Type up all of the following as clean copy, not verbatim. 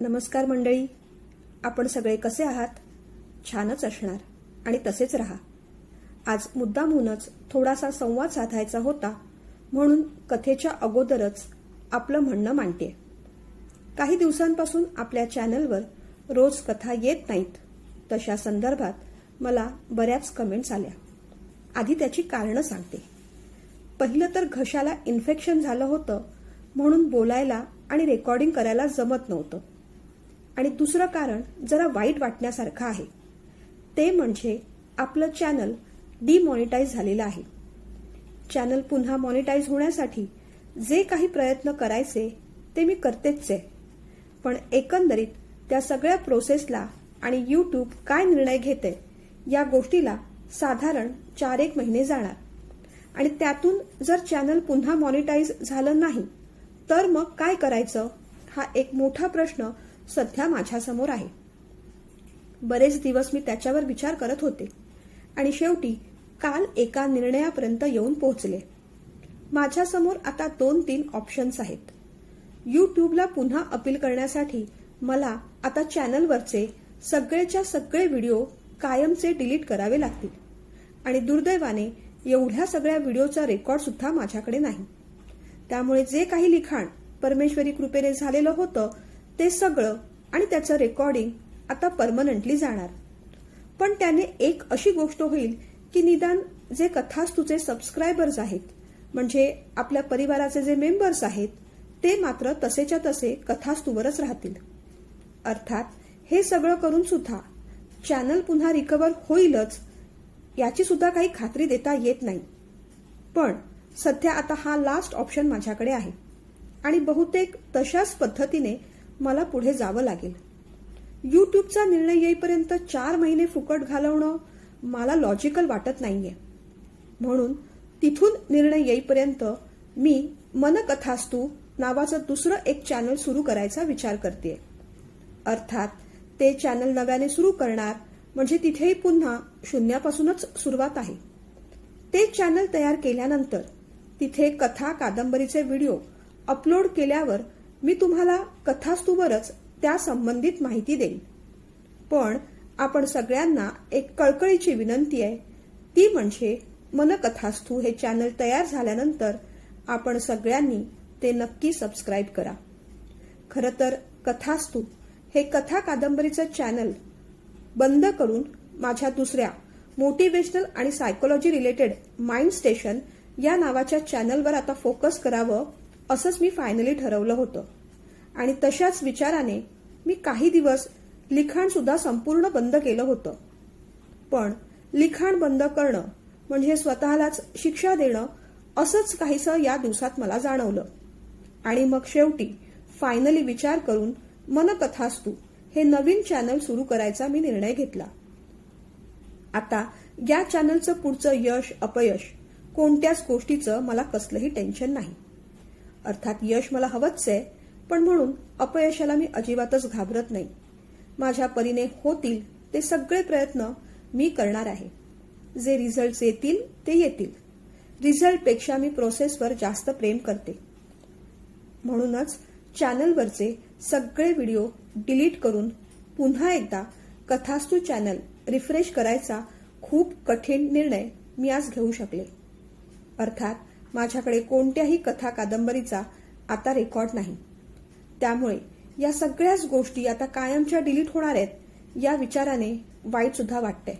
नमस्कार मंडळी, आपण सगळे कसे आहात? छानच असणार आणि तसेच राहा. आज मुद्दामूनच थोडासा संवाद साधायचा होता, म्हणून कथेच्या अगोदरच आपलं म्हणणं मांडते. काही दिवसांपासून आपल्या चॅनलवर रोज कथा येत नाहीत, तशा संदर्भात मला बऱ्याच कमेंट्स आल्या. आधी त्याची कारणं सांगते. पहिलं तर घशाला इन्फेक्शन झालं होतं, म्हणून बोलायला आणि रेकॉर्डिंग करायला जमत नव्हतं. आणि दुसरं कारण जरा वाईट वाटण्यासारखं आहे. ते म्हणजे आपलं चॅनल डिमॉनिटाईज झालेलं आहे. चॅनल पुन्हा मॉनिटाईज होण्यासाठी जे काही प्रयत्न करायचे ते मी करतेच आहे. पण एकंदरीत त्या सगळ्या प्रोसेसला आणि यूट्यूब काय निर्णय घेते या गोष्टीला साधारण 4-1 महिने जाणार. आणि त्यातून जर चॅनल पुन्हा मॉनिटाईज झालं नाही तर मग काय करायचं, हा एक मोठा प्रश्न सध्या माझ्यासमोर आहे. बरेच दिवस मी त्याच्यावर विचार करत होते आणि शेवटी काल एका निर्णयापर्यंत येऊन पोहोचले. माझ्यासमोर आता 2-3 ऑप्शन्स आहेत. यूट्यूबला पुन्हा अपील करण्यासाठी मला आता चॅनलवरचे सगळेच्या सगळे व्हिडिओ कायमचे डिलीट करावे लागतील. आणि दुर्दैवाने एवढ्या सगळ्या व्हिडिओचा रेकॉर्ड सुद्धा माझ्याकडे नाही. त्यामुळे जे काही लिखाण परमेश्वरी कृपेने झालेलं होतं ते सगळं आणि त्याचं रेकॉर्डिंग आता परमनंटली जाणार. पण त्याने एक अशी गोष्ट होईल की निदान जे कथास्तूचे सबस्क्रायबर्स आहेत, म्हणजे आपल्या परिवाराचे जे मेंबर्स आहेत, ते मात्र तसेच्या तसे कथास्तूवरच राहतील. अर्थात हे सगळं करून सुद्धा चॅनल पुन्हा रिकव्हर होईलच याची सुद्धा काही खात्री देता येत नाही. पण सध्या आता हा लास्ट ऑप्शन माझ्याकडे आहे आणि बहुतेक तशाच पद्धतीने मला पुढे जावं लागेल. यूट्यूबचा निर्णय येईपर्यंत 4 महिने फुकट घालवणं मला लॉजिकल वाटत नाहीये. म्हणून तिथून निर्णय येईपर्यंत मी मनकथास्तू नावाचं दुसरं एक चॅनल सुरू करायचा विचार करतेय. अर्थात ते चॅनल नव्याने सुरू करणार म्हणजे तिथेही पुन्हा शून्यापासूनच सुरुवात आहे. ते चॅनल तयार केल्यानंतर तिथे कथा कादंबरीचे व्हिडिओ अपलोड केल्यावर मी तुम्हाला कथास्तूवरच त्या संबंधित माहिती देईन. पण आपण सगळ्यांना एक कळकळीची विनंती आहे, ती म्हणजे मनकथास्तू हे चॅनल तयार झाल्यानंतर आपण सगळ्यांनी ते नक्की सबस्क्राईब करा. खरं तर कथास्तू हे कथा कादंबरीचं चॅनल बंद करून माझ्या दुसऱ्या मोटिवेशनल आणि सायकोलॉजी रिलेटेड माइंड स्टेशन या नावाच्या चॅनलवर आता फोकस करावं असंच मी फायनली ठरवलं होतं. आणि तशाच विचाराने मी काही दिवस लिखाण सुद्धा संपूर्ण बंद केलं होतं. पण लिखाण बंद करणं म्हणजे स्वतःलाच शिक्षा देणं असंच काहीसं या दिवसात मला जाणवलं. आणि मग शेवटी फायनली विचार करून मनकथास्तू हे नवीन चॅनल सुरू करायचा मी निर्णय घेतला. आता या चॅनलचं पुढचं यश अपयश कोणत्याच गोष्टीचं मला कसलंही टेन्शन नाही. अर्थात यश मला हवंच आहे, पण म्हणून अपयशाला मी अजिबातच घाबरत नाही. माझ्या परीने होतील ते सगळे प्रयत्न मी करणार आहे. जे रिझल्ट येतील ते येतील. रिझल्टपेक्षा मी प्रोसेसवर जास्त प्रेम करते. म्हणूनच चॅनलवरचे सगळे व्हिडिओ डिलीट करून पुन्हा एकदा कथास्तू चॅनल रिफ्रेश करायचा खूप कठीण निर्णय मी आज घेऊ शकले. अर्थात माझ्याकडे कोणत्याही कथा कादंबरीचा आता रेकॉर्ड नाही. त्यामुळे या सगळ्याच गोष्टी आता कायमच्या डिलीट होणार आहेत या विचाराने वाईट सुद्धा वाटतंय.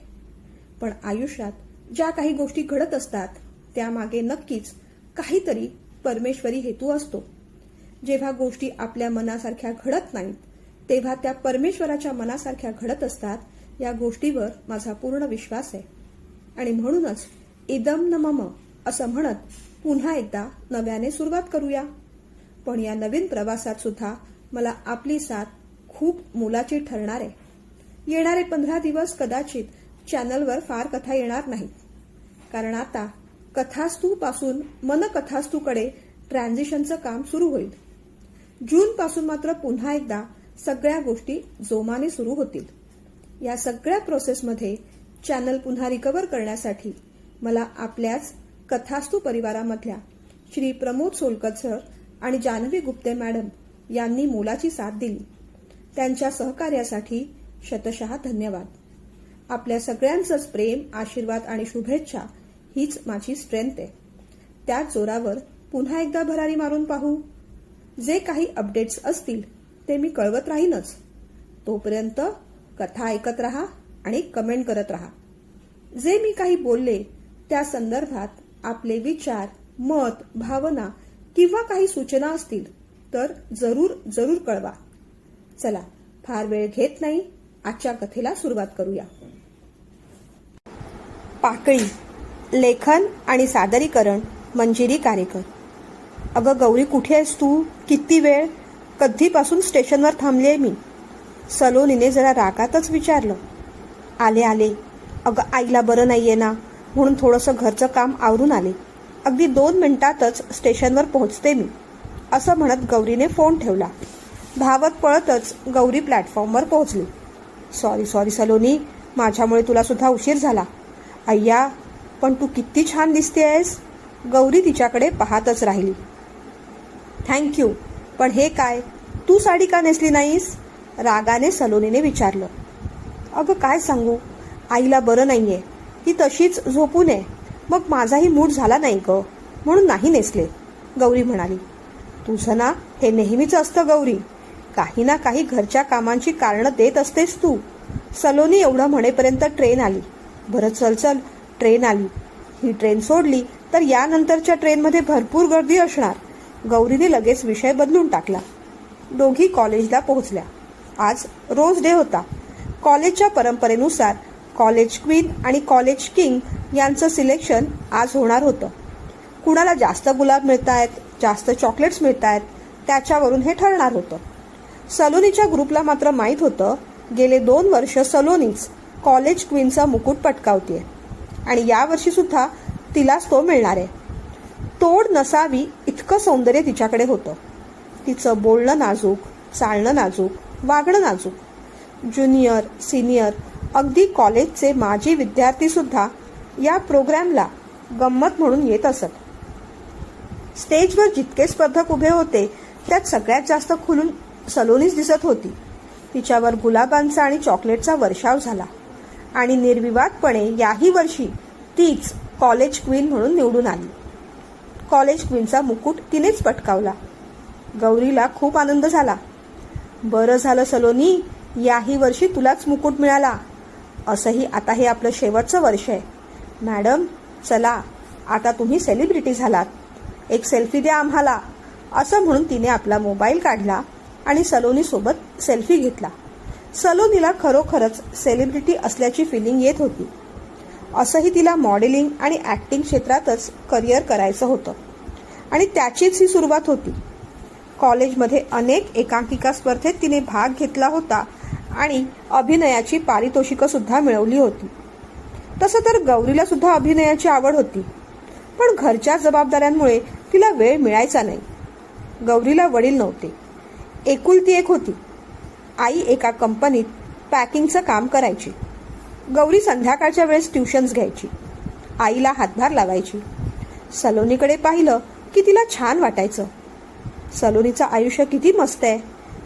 पण आयुष्यात ज्या काही गोष्टी घडत असतात त्यामागे नक्कीच काहीतरी परमेश्वरी हेतू असतो. जेव्हा गोष्टी आपल्या मनासारख्या घडत नाहीत तेव्हा त्या परमेश्वराच्या मनासारख्या घडत असतात, या गोष्टीवर माझा पूर्ण विश्वास आहे. आणि म्हणूनच इदम न मम असं म्हणत पुन्हा एकदा नव्याने सुरुवात करूया. पण या नवीन प्रवासात सुद्धा मला आपली साथ खूप मोलाची ठरणार आहे. येणारे 15 दिवस कदाचित चॅनलवर फार कथा येणार नाहीत, कारण आता कथास्तू पासून मनकथास्तूकडे ट्रान्झिशनचं काम सुरू होईल. जून पासून मात्र पुन्हा एकदा सगळ्या गोष्टी जोमाने सुरू होतील. या सगळ्या प्रोसेसमध्ये चॅनल पुन्हा रिकव्हर करण्यासाठी मला आपल्याच कथास्तू परिवारामधल्या श्री प्रमोद सोलकर सर आणि जान्हवी गुप्ते मॅडम यांनी मोलाची साथ दिली. त्यांच्या सहकार्यासाठी शतशः धन्यवाद. आपल्या सगळ्यांचंच प्रेम, आशीर्वाद आणि शुभेच्छा हीच माझी स्ट्रेंथ आहे. त्याच जोरावर पुन्हा एकदा भरारी मारून पाहू. जे काही अपडेट्स असतील ते मी कळवत राहीनच. तोपर्यंत कथा ऐकत राहा आणि कमेंट करत राहा. जे मी काही बोलले त्या संदर्भात आपले विचार, मत, भावना किंवा काही सूचना असतील तर जरूर कळवा. चला, फार वेळ घेत नाही, आजच्या कथेला सुरुवात करूया. पाकळी. लेखन आणि सादरीकरण मंजिरी कारेकर. अगं गौरी, कुठे आहेस तू? किती वेळ? कधीपासून स्टेशनवर थांबलीये मी. सलोनीने जरा रागातच विचारलं. आले. अगं आईला बरं नाहीये ना, म्हणून थोडंसं घरचं काम आवरून आले. अगदी 2 मिनिटातच स्टेशनवर पोहोचते मी, असं म्हणत गौरीने फोन ठेवला. धावत पळतच गौरी प्लॅटफॉर्मवर पोहोचली. सॉरी सलोनी, माझ्यामुळे तुला सुद्धा उशीर झाला. अय्या, पण तू किती छान दिसतेयस. गौरी तिच्याकडे पाहतच राहिली. थँक्यू, पण हे काय, तू साडी का नेसली नाहीस? रागाने सलोनीने विचारलं. अगं काय सांगू, आईला बरं नाहीये, ती तशीच झोपून आहे. मग माझाही मूड झाला नाही ग, म्हणून नाही नेसले, गौरी म्हणाली. तुझं ना हे नेहमीच असतं गौरी, काही ना काही घरच्या कामांची कारणं देत असतेस तू. सलोनी एवढं म्हणेपर्यंत ट्रेन आली. बरं चल, ट्रेन आली. ही ट्रेन सोडली तर यानंतरच्या ट्रेनमध्ये भरपूर गर्दी असणार. गौरीने लगेच विषय बदलून टाकला. दोघी कॉलेजला पोहोचल्या. आज रोज डे होता. कॉलेजच्या परंपरेनुसार कॉलेज क्वीन आणि कॉलेज किंग यांचं सिलेक्शन आज होणार होतं. कुणाला जास्त गुलाब मिळतायत, जास्त चॉकलेट्स मिळतायत, त्याच्यावरून हे ठरणार होतं. सलोनीच्या ग्रुपला मात्र माहीत होतं गेले 2 वर्ष सलोनीच कॉलेज क्वीनचा मुकुट पटकावतीये आणि यावर्षी सुद्धा तिलाच तो मिळणार आहे. तोड नसावी इतकं सौंदर्य तिच्याकडे होतं. तिचं बोलणं नाजूक, चालणं नाजूक, वागणं नाजूक. ज्युनियर, सिनियर, अगदी कॉलेजचे माजी विद्यार्थी सुद्धा या प्रोग्रॅमला गंमत म्हणून येत असत. स्टेजवर जितके स्पर्धक उभे होते त्यात सगळ्यात जास्त खुलून सलोनीच दिसत होती. तिच्यावर गुलाबांचा आणि चॉकलेटचा वर्षाव झाला आणि निर्विवादपणे याही वर्षी तीच कॉलेज क्वीन म्हणून निवडून आली. कॉलेज क्वीनचा मुकुट तिनेच पटकावला. गौरीला खूप आनंद झाला. बरं झालं सलोनी, याही वर्षी तुलाच मुकुट मिळाला. असंही आता हे आपलं शेवटचं वर्ष आहे. मॅडम चला, आता तुम्ही सेलिब्रिटी झालात, एक सेल्फी द्या आम्हाला, असं म्हणून तिने आपला मोबाईल काढला आणि सलोनीसोबत सेल्फी घेतला. सलोनीला खरोखरच सेलिब्रिटी असल्याची फिलिंग येत होती. असंही तिला मॉडेलिंग आणि ॲक्टिंग क्षेत्रातच करिअर करायचं होतं आणि त्याचीच ही सुरुवात होती. कॉलेजमध्ये अनेक एकांकिका स्पर्धेत तिने भाग घेतला होता आणि अभिनयाची पारितोषिकं सुद्धा मिळवली होती. तसं तर गौरीला सुद्धा अभिनयाची आवड होती, पण घरच्या जबाबदाऱ्यांमुळे तिला वेळ मिळायचा नाही. गौरीला वडील नव्हते, एकुलती एक होती. आई एका कंपनीत पॅकिंगचं काम करायची. गौरी संध्याकाळच्या वेळेस ट्युशन्स घ्यायची, आईला हातभार लावायची. सलोनीकडे पाहिलं की तिला छान वाटायचं. सलोनीचं आयुष्य किती मस्त आहे,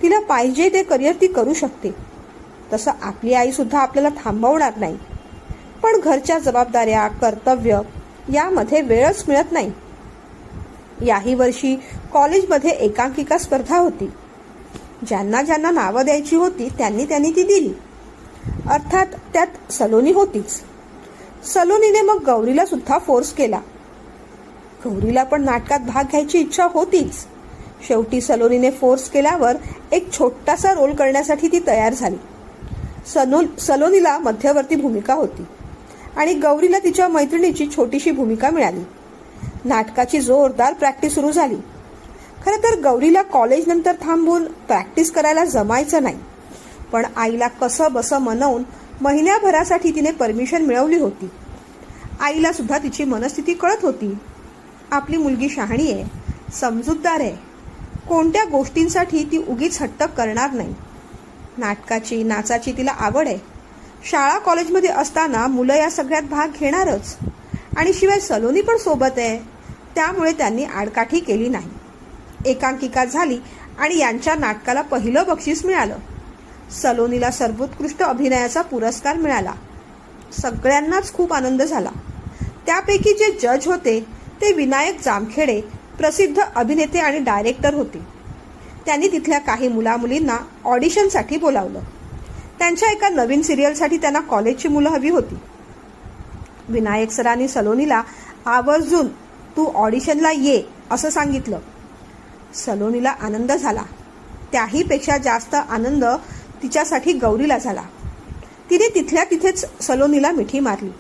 तिला पाहिजे ते करिअर ती करू शकते. तसं आपली आई सुद्धा आपल्याला थांबवणार नाही, पण घरच्या जबाबदाऱ्या, कर्तव्य यामध्ये वेळच मिळत नाही. याही वर्षी कॉलेजमध्ये एकांकिका स्पर्धा होती. ज्यांना ज्यांना नावं द्यायची होती त्यांनी ती दिली. अर्थात त्यात सलोनी होतीच. सलोनीने मग गौरीला सुद्धा फोर्स केला. गौरीला पण नाटकात भाग घ्यायची इच्छा होतीच. शेवटी सलोनीने फोर्स केल्यावर एक छोटासा रोल करण्यासाठी ती तयार झाली. सलोनीला मध्यवर्ती भूमिका होती आणि गौरीला तिच्या मैत्रिणीची छोटीशी भूमिका मिळाली. नाटकाची जोरदार प्रॅक्टिस सुरू झाली. खरं तर गौरीला कॉलेज नंतर थांबून प्रॅक्टिस करायला जमायचं नाही, पण आईला कसं बसं मनवून महिन्याभरासाठी तिने परमिशन मिळवली होती. आईला सुद्धा तिची मनस्थिती कळत होती. आपली मुलगी शहाणी आहे, समजूतदार आहे, कोणत्या गोष्टींसाठी ती उगीच हट्ट करणार नाही. नाटकाची, नाचाची तिला आवड आहे. शाळा कॉलेजमध्ये असताना मुलं या सगळ्यात भाग घेणारच आणि शिवाय सलोनी पण सोबत आहे, त्यामुळे त्यांनी आडकाठी केली नाही. एकांकिका झाली आणि यांच्या नाटकाला पहिलं बक्षीस मिळालं. सलोनीला सर्वोत्कृष्ट अभिनयाचा पुरस्कार मिळाला. सगळ्यांनाच खूप आनंद झाला. त्यापैकी जे जज होते ते विनायक जामखेडे, प्रसिद्ध अभिनेते आणि डायरेक्टर होते. त्यांनी तिथल्या काही मुलामुलींना ऑडिशनसाठी बोलावलं. त्यांच्या एका नवीन सिरियलसाठी त्यांना कॉलेजची मुलं हवी होती. विनायक सरांनी सलोनीला आवर्जून तू ऑडिशनला ये असं सांगितलं. सलोनीला आनंद झाला. त्याहीपेक्षा जास्त आनंद तिच्यासाठी गौरीला झाला. तिने तिथल्या तिथेच सलोनीला मिठी मारली.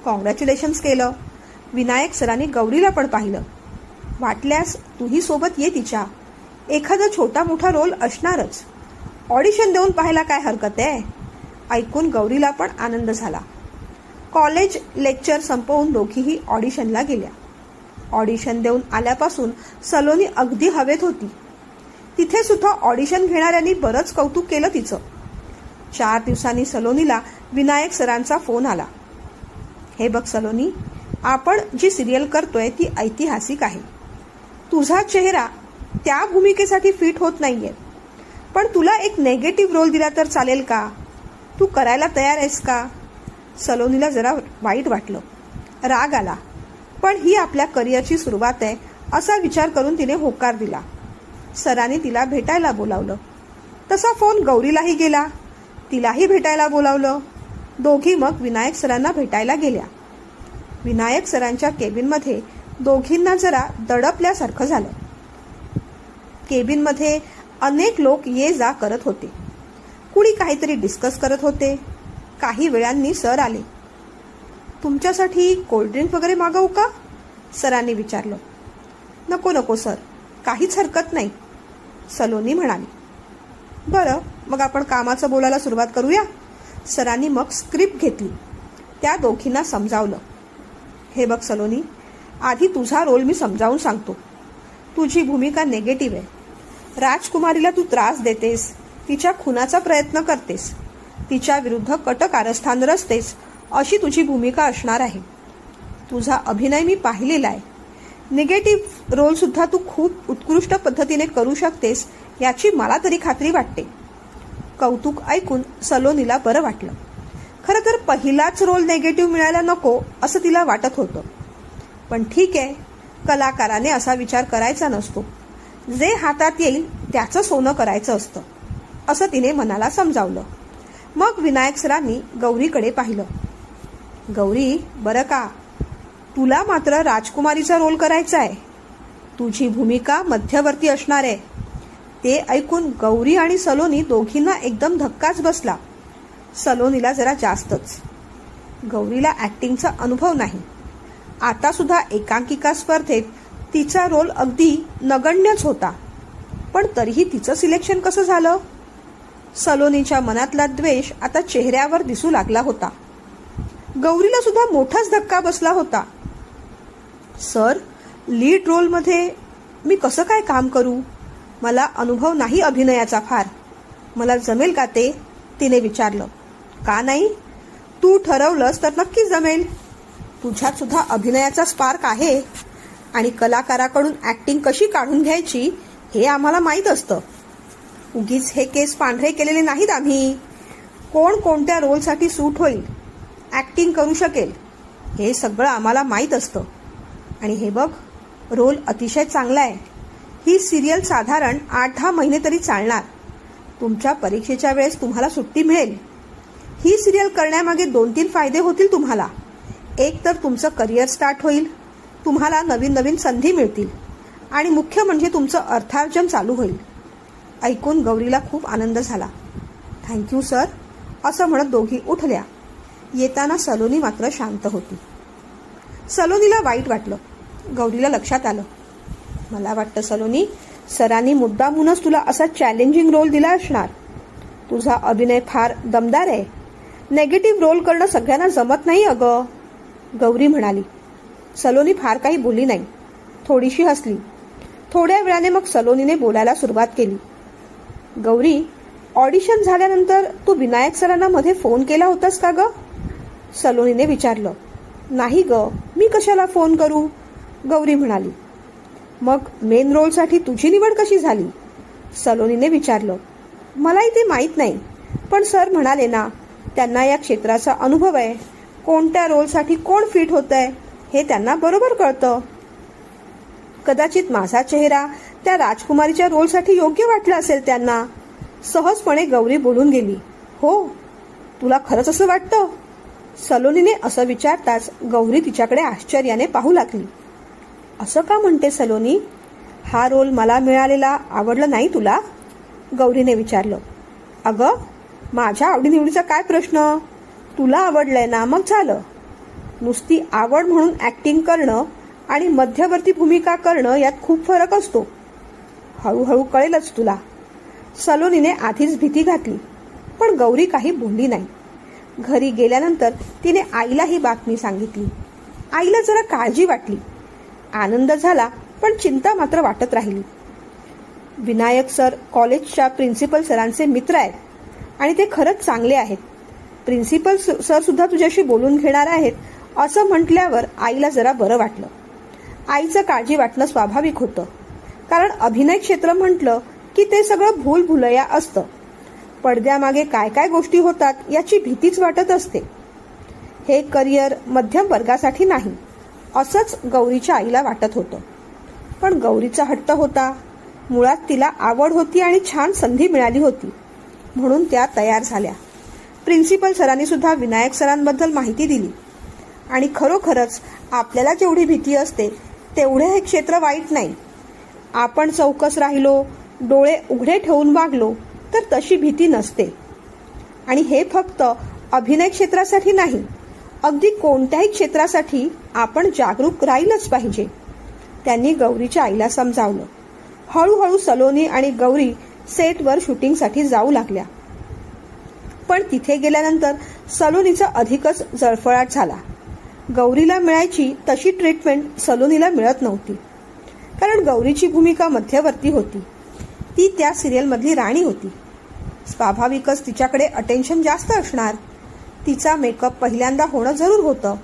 कॉंग्रॅच्युलेशन्स केलं. विनायक सरांनी गौरीला पण पाहिलं. वाटल्यास तूही सोबत ये तिच्या. एखादा छोटा मोठा रोल असणारच. ऑडिशन देऊन पाहायला काय हरकत आहे. ऐकून गौरीला पण आनंद झाला. कॉलेज लेक्चर संपवून दोघीही ऑडिशनला गेल्या. ऑडिशन देऊन आल्यापासून सलोनी अगदी हवेत होती. तिथे सुद्धा ऑडिशन घेणाऱ्यांनी बरंच कौतुक केलं तिचं. 4 दिवसांनी सलोनीला विनायक सरांचा फोन आला. हे बघ सलोनी, आपण जी सिरियल करतोय ती ऐतिहासिक आहे. तुझा चेहरा त्या भूमिकेसाठी फिट होत नाहीये, पण तुला एक नेगेटिव्ह रोल दिला तर चालेल का? तू करायला तयार आहेस का? सलोनीला जरा वाईट वाटलं, राग आला, पण ही आपल्या करिअरची सुरुवात आहे असा विचार करून तिने होकार दिला. सरांनी तिला भेटायला बोलावलं. तसा फोन गौरीलाही गेला. तिलाही भेटायला बोलावलं. दोघी मग विनायक सरांना भेटायला गेल्या. विनायक सरांच्या केबिनमध्ये दोघींना जरा दडपल्यासारखं झालं. केबिनमध्ये अनेक लोक ये जा करत होते. कुणी काहीतरी डिस्कस करत होते. काही वेळांनी सर आले. तुमच्यासाठी कोल्ड्रिंक वगैरे मागवू का? सरांनी विचारलं. नको नको सर, काहीच हरकत नाही, सलोनी म्हणाली. बरं, मग आपण कामाचं बोलायला सुरुवात करूया. सरांनी मग स्क्रिप्ट घेतली. त्या दोघींना समजावलं. हे बघ सलोनी, आधी तुझा रोल मी समजावून सांगतो. तुझी भूमिका नेगेटिव्ह आहे. राजकुमारीला तू त्रास देतेस, तिच्या खुनाचा प्रयत्न करतेस, तिच्या विरुद्ध कट कारस्थान रचतेस, अशी तुझी भूमिका असणार आहे. तुझा अभिनय मी पाहिलेला आहे. निगेटिव्ह रोल सुद्धा तू खूप उत्कृष्ट पद्धतीने करू शकतेस याची मला तरी खात्री वाटते. कौतुक ऐकून सलोनीला बरं वाटलं. खरं तर पहिलाच रोल नेगेटिव्ह मिळायला नको असं तिला वाटत होतं. पण ठीक आहे, कलाकाराने असा विचार करायचा नसतो. जे हातात येईल त्याचं सोनं करायचं असतं, असं तिने मनाला समजावलं. मग विनायक सरांनी गौरीकडे पाहिलं. गौरी, बरं का, तुला मात्र राजकुमारीचा रोल करायचा आहे. तुझी भूमिका मध्यवर्ती असणार आहे. ते ऐकून गौरी आणि सलोनी दोघींना एकदम धक्काच बसला. सलोनीला जरा जास्तच. गौरीला ऍक्टिंगचा अनुभव नाही. आता सुद्धा एकांकिका स्पर्धेत तिचा रोल अगदी नगण्यच होता. पण तरीही तिचं सिलेक्शन कसं झालं? सलोनीच्या मनातला द्वेष आता चेहऱ्यावर दिसू लागला होता. गौरीला सुद्धा मोठाच धक्का बसला होता. सर, लीड रोलमध्ये मी कसं काय काम करू? मला अनुभव नाही अभिनयाचा फार. मला जमेल का ते? तिने विचारलं. का नाही? तू ठरवलंस तर नक्की जमेल. तुझ्यात सुद्धा अभिनयाचा स्पार्क आहे आणि कलाकाराकडून ऍक्टिंग कशी काढून घ्यायची हे आम्हाला माहीत असतं. उगीच हे केस पांढरे केलेले नाहीत आम्ही. कोण कोणत्या रोलसाठी सूट होईल, ऍक्टिंग करू शकेल, हे सगळं आम्हाला माहीत असतं. आणि हे बघ, रोल अतिशय चांगला आहे. ही सिरियल साधारण 8-10 महिने तरी चालणार. तुमच्या परीक्षेच्या वेळेस तुम्हाला सुट्टी मिळेल. ही सिरियल करण्यामागे 2-3 फायदे होतील तुम्हाला. एक तर तुमचं करिअर स्टार्ट होईल, तुम्हाला नवीन नवीन संधी मिळतील आणि मुख्य म्हणजे तुमचं अर्थार्जन चालू होईल. ऐकून गौरीला खूप आनंद झाला. थँक्यू सर, असं म्हणत दोघी उठल्या. येताना सलोनी मात्र शांत होती. सलोनीला वाईट वाटलं. गौरीला लक्षात आलं. मला वाटतं सलोनी, सरांनी मुद्दामूनच तुला असा चॅलेंजिंग रोल दिला असणार. तुझा अभिनय फार दमदार आहे. नेगेटिव्ह रोल करणं सगळ्यांना जमत नाही अगं, गौरी म्हणाली. सलोनी फार काही बोलली नाही. थोडीशी हसली. थोड्या वेळाने मग सलोनीने बोलायला सुरुवात केली. गौरी, ऑडिशन झाल्यानंतर तू विनायक सरांना मध्ये फोन केला होतास का ग? सलोनीने विचारलं. नाही ग, मी कशाला फोन करू, गौरी म्हणाली. मग मेन रोलसाठी तुझी निवड कशी झाली? सलोनीने विचारलं. मलाही ते माहीत नाही, पण सर म्हणाले ना, त्यांना या क्षेत्राचा अनुभव आहे, कोणत्या रोलसाठी कोण फिट होतंय हे त्यांना बरोबर कळतं. कदाचित माझा चेहरा त्या राजकुमारीच्या रोलसाठी योग्य वाटला असेल त्यांना. सहजपणे गौरी बोलून गेली. हो, तुला खरंच असं वाटतं? सलोनीने असं विचारताच गौरी तिच्याकडे आश्चर्याने पाहू लागली. असं का म्हणते सलोनी? हा रोल मला मिळालेला आवडला नाही तुला? गौरीने विचारलं. अगं, माझ्या आवडीनिवडीचा काय प्रश्न? तुला आवडलंय ना, मग झालं. नुसती आवड म्हणून ऍक्टिंग करणं आणि मध्यवर्ती भूमिका करणं यात खूप फरक असतो. हळूहळू कळेलच तुला. सलोनीने आधीच भीती घातली, पण गौरी काही बोलली नाही. घरी गेल्यानंतर तिने आईला ही बातमी सांगितली. आईला जरा काळजी वाटली. आनंद झाला, पण चिंता मात्र वाटत राहिली. विनायक सर कॉलेजच्या प्रिन्सिपल सरांचे मित्र आहेत आणि ते खरंच चांगले आहेत. प्रिन्सिपल सर सुद्धा तुझ्याशी बोलून घेणार आहेत असं म्हटल्यावर आईला जरा बरं वाटलं. आईचं काळजी वाटणं स्वाभाविक होतं, कारण अभिनय क्षेत्र म्हटलं की ते सगळं भूलभुलैया असतं. पडद्यामागे काय काय गोष्टी होतात याची भीतीच वाटत असते. हे करिअर मध्यम वर्गासाठी नाही असंच गौरीच्या आईला वाटत होतं. पण गौरीचा हट्ट होता. मुळात तिला आवड होती आणि छान संधी मिळाली होती, म्हणून त्या तयार झाल्या. प्रिन्सिपल सरांनी सुद्धा विनायक सरांबद्दल माहिती दिली. आणि खरोखरच आपल्याला जेवढी भीती असते तेवढे हे क्षेत्र वाईट नाही. आपण चौकस राहिलो, डोळे उघडे ठेवून वागलो तर तशी भीती नसते. आणि हे फक्त अभिनय क्षेत्रासाठी नाही, अगदी कोणत्याही क्षेत्रासाठी आपण जागरूक राहीलच पाहिजे, त्यांनी गौरीच्या आईला समजावलं. हळूहळू सलोनी आणि गौरी सेटवर शूटिंगसाठी जाऊ लागल्या. पण तिथे गेल्यानंतर सलोनीचा अधिकच जळफळाट झाला. गौरीला मिळायची तशी ट्रीटमेंट सलोनीला मिळत नव्हती, कारण गौरीची भूमिका मध्यवर्ती होती. ती त्या सिरियलमधली राणी होती. स्वाभाविकच तिच्याकडे अटेन्शन जास्त असणार. तिचा मेकअप पहिल्यांदा होणं जरूर होतं.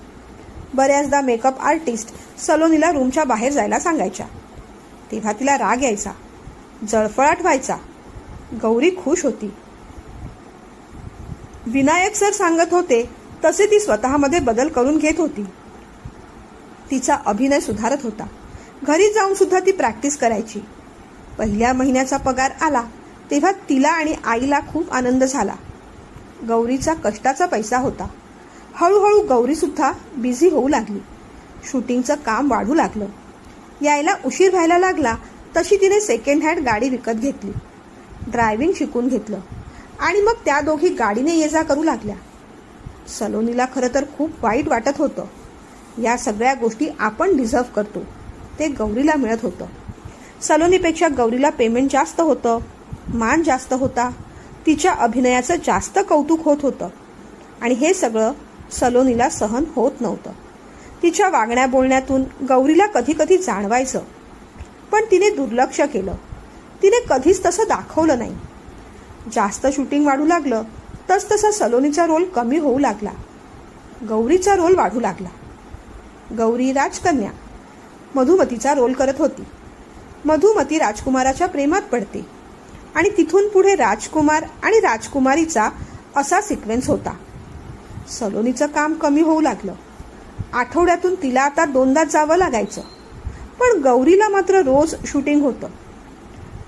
बऱ्याचदा मेकअप आर्टिस्ट सलोनीला रूमच्या बाहेर जायला सांगायच्या, तेव्हा तिला राग यायचा, जळफळाट व्हायचा. गौरी खुश होती. विनायक सर सांगत होते तसे ती स्वतःमध्ये बदल करून घेत होती. तिचा अभिनय सुधारत होता. घरी जाऊन सुद्धा ती प्रॅक्टिस करायची. पहिल्या महिन्याचा पगार आला तेव्हा तिला आणि आईला खूप आनंद झाला. गौरीचा कष्टाचा पैसा होता. हळूहळू गौरी सुद्धा बिझी होऊ लागली. शूटिंगचं काम वाढू लागलं. यायला उशीर व्हायला लागला तशी तिने सेकंड हँड गाडी विकत घेतली. ड्रायव्हिंग शिकून घेतलं आणि मग त्या दोघी गाडीने ये जा करू लागल्या. सलोनीला खरं तर खूप वाईट वाटत होतं. या सगळ्या गोष्टी आपण डिझर्व करतो ते गौरीला मिळत होतं. सलोनीपेक्षा गौरीला पेमेंट जास्त होतं, मान जास्त होता, तिच्या अभिनयाचं जास्त कौतुक होत होतं. आणि हे सगळं सलोनीला सहन होत नव्हतं. तिच्या वागण्या बोलण्यातून गौरीला कधी कधी जाणवायचं, पण तिने दुर्लक्ष केलं. तिने कधीच तसं दाखवलं नाही. जास्त शूटिंग वाढू लागलं तसतसा सलोनीचा रोल कमी होऊ लागला. गौरीचा रोल वाढू लागला. गौरी राजकन्या मधुमतीचा रोल करत होती. मधुमती राजकुमाराच्या प्रेमात पडते आणि तिथून पुढे राजकुमार आणि राजकुमारीचा असा सिक्वेन्स होता. सलोनीचं काम कमी होऊ लागलं. आठवड्यातून तिला आता 2दा जावं लागायचं, पण गौरीला मात्र रोज शूटिंग होतं.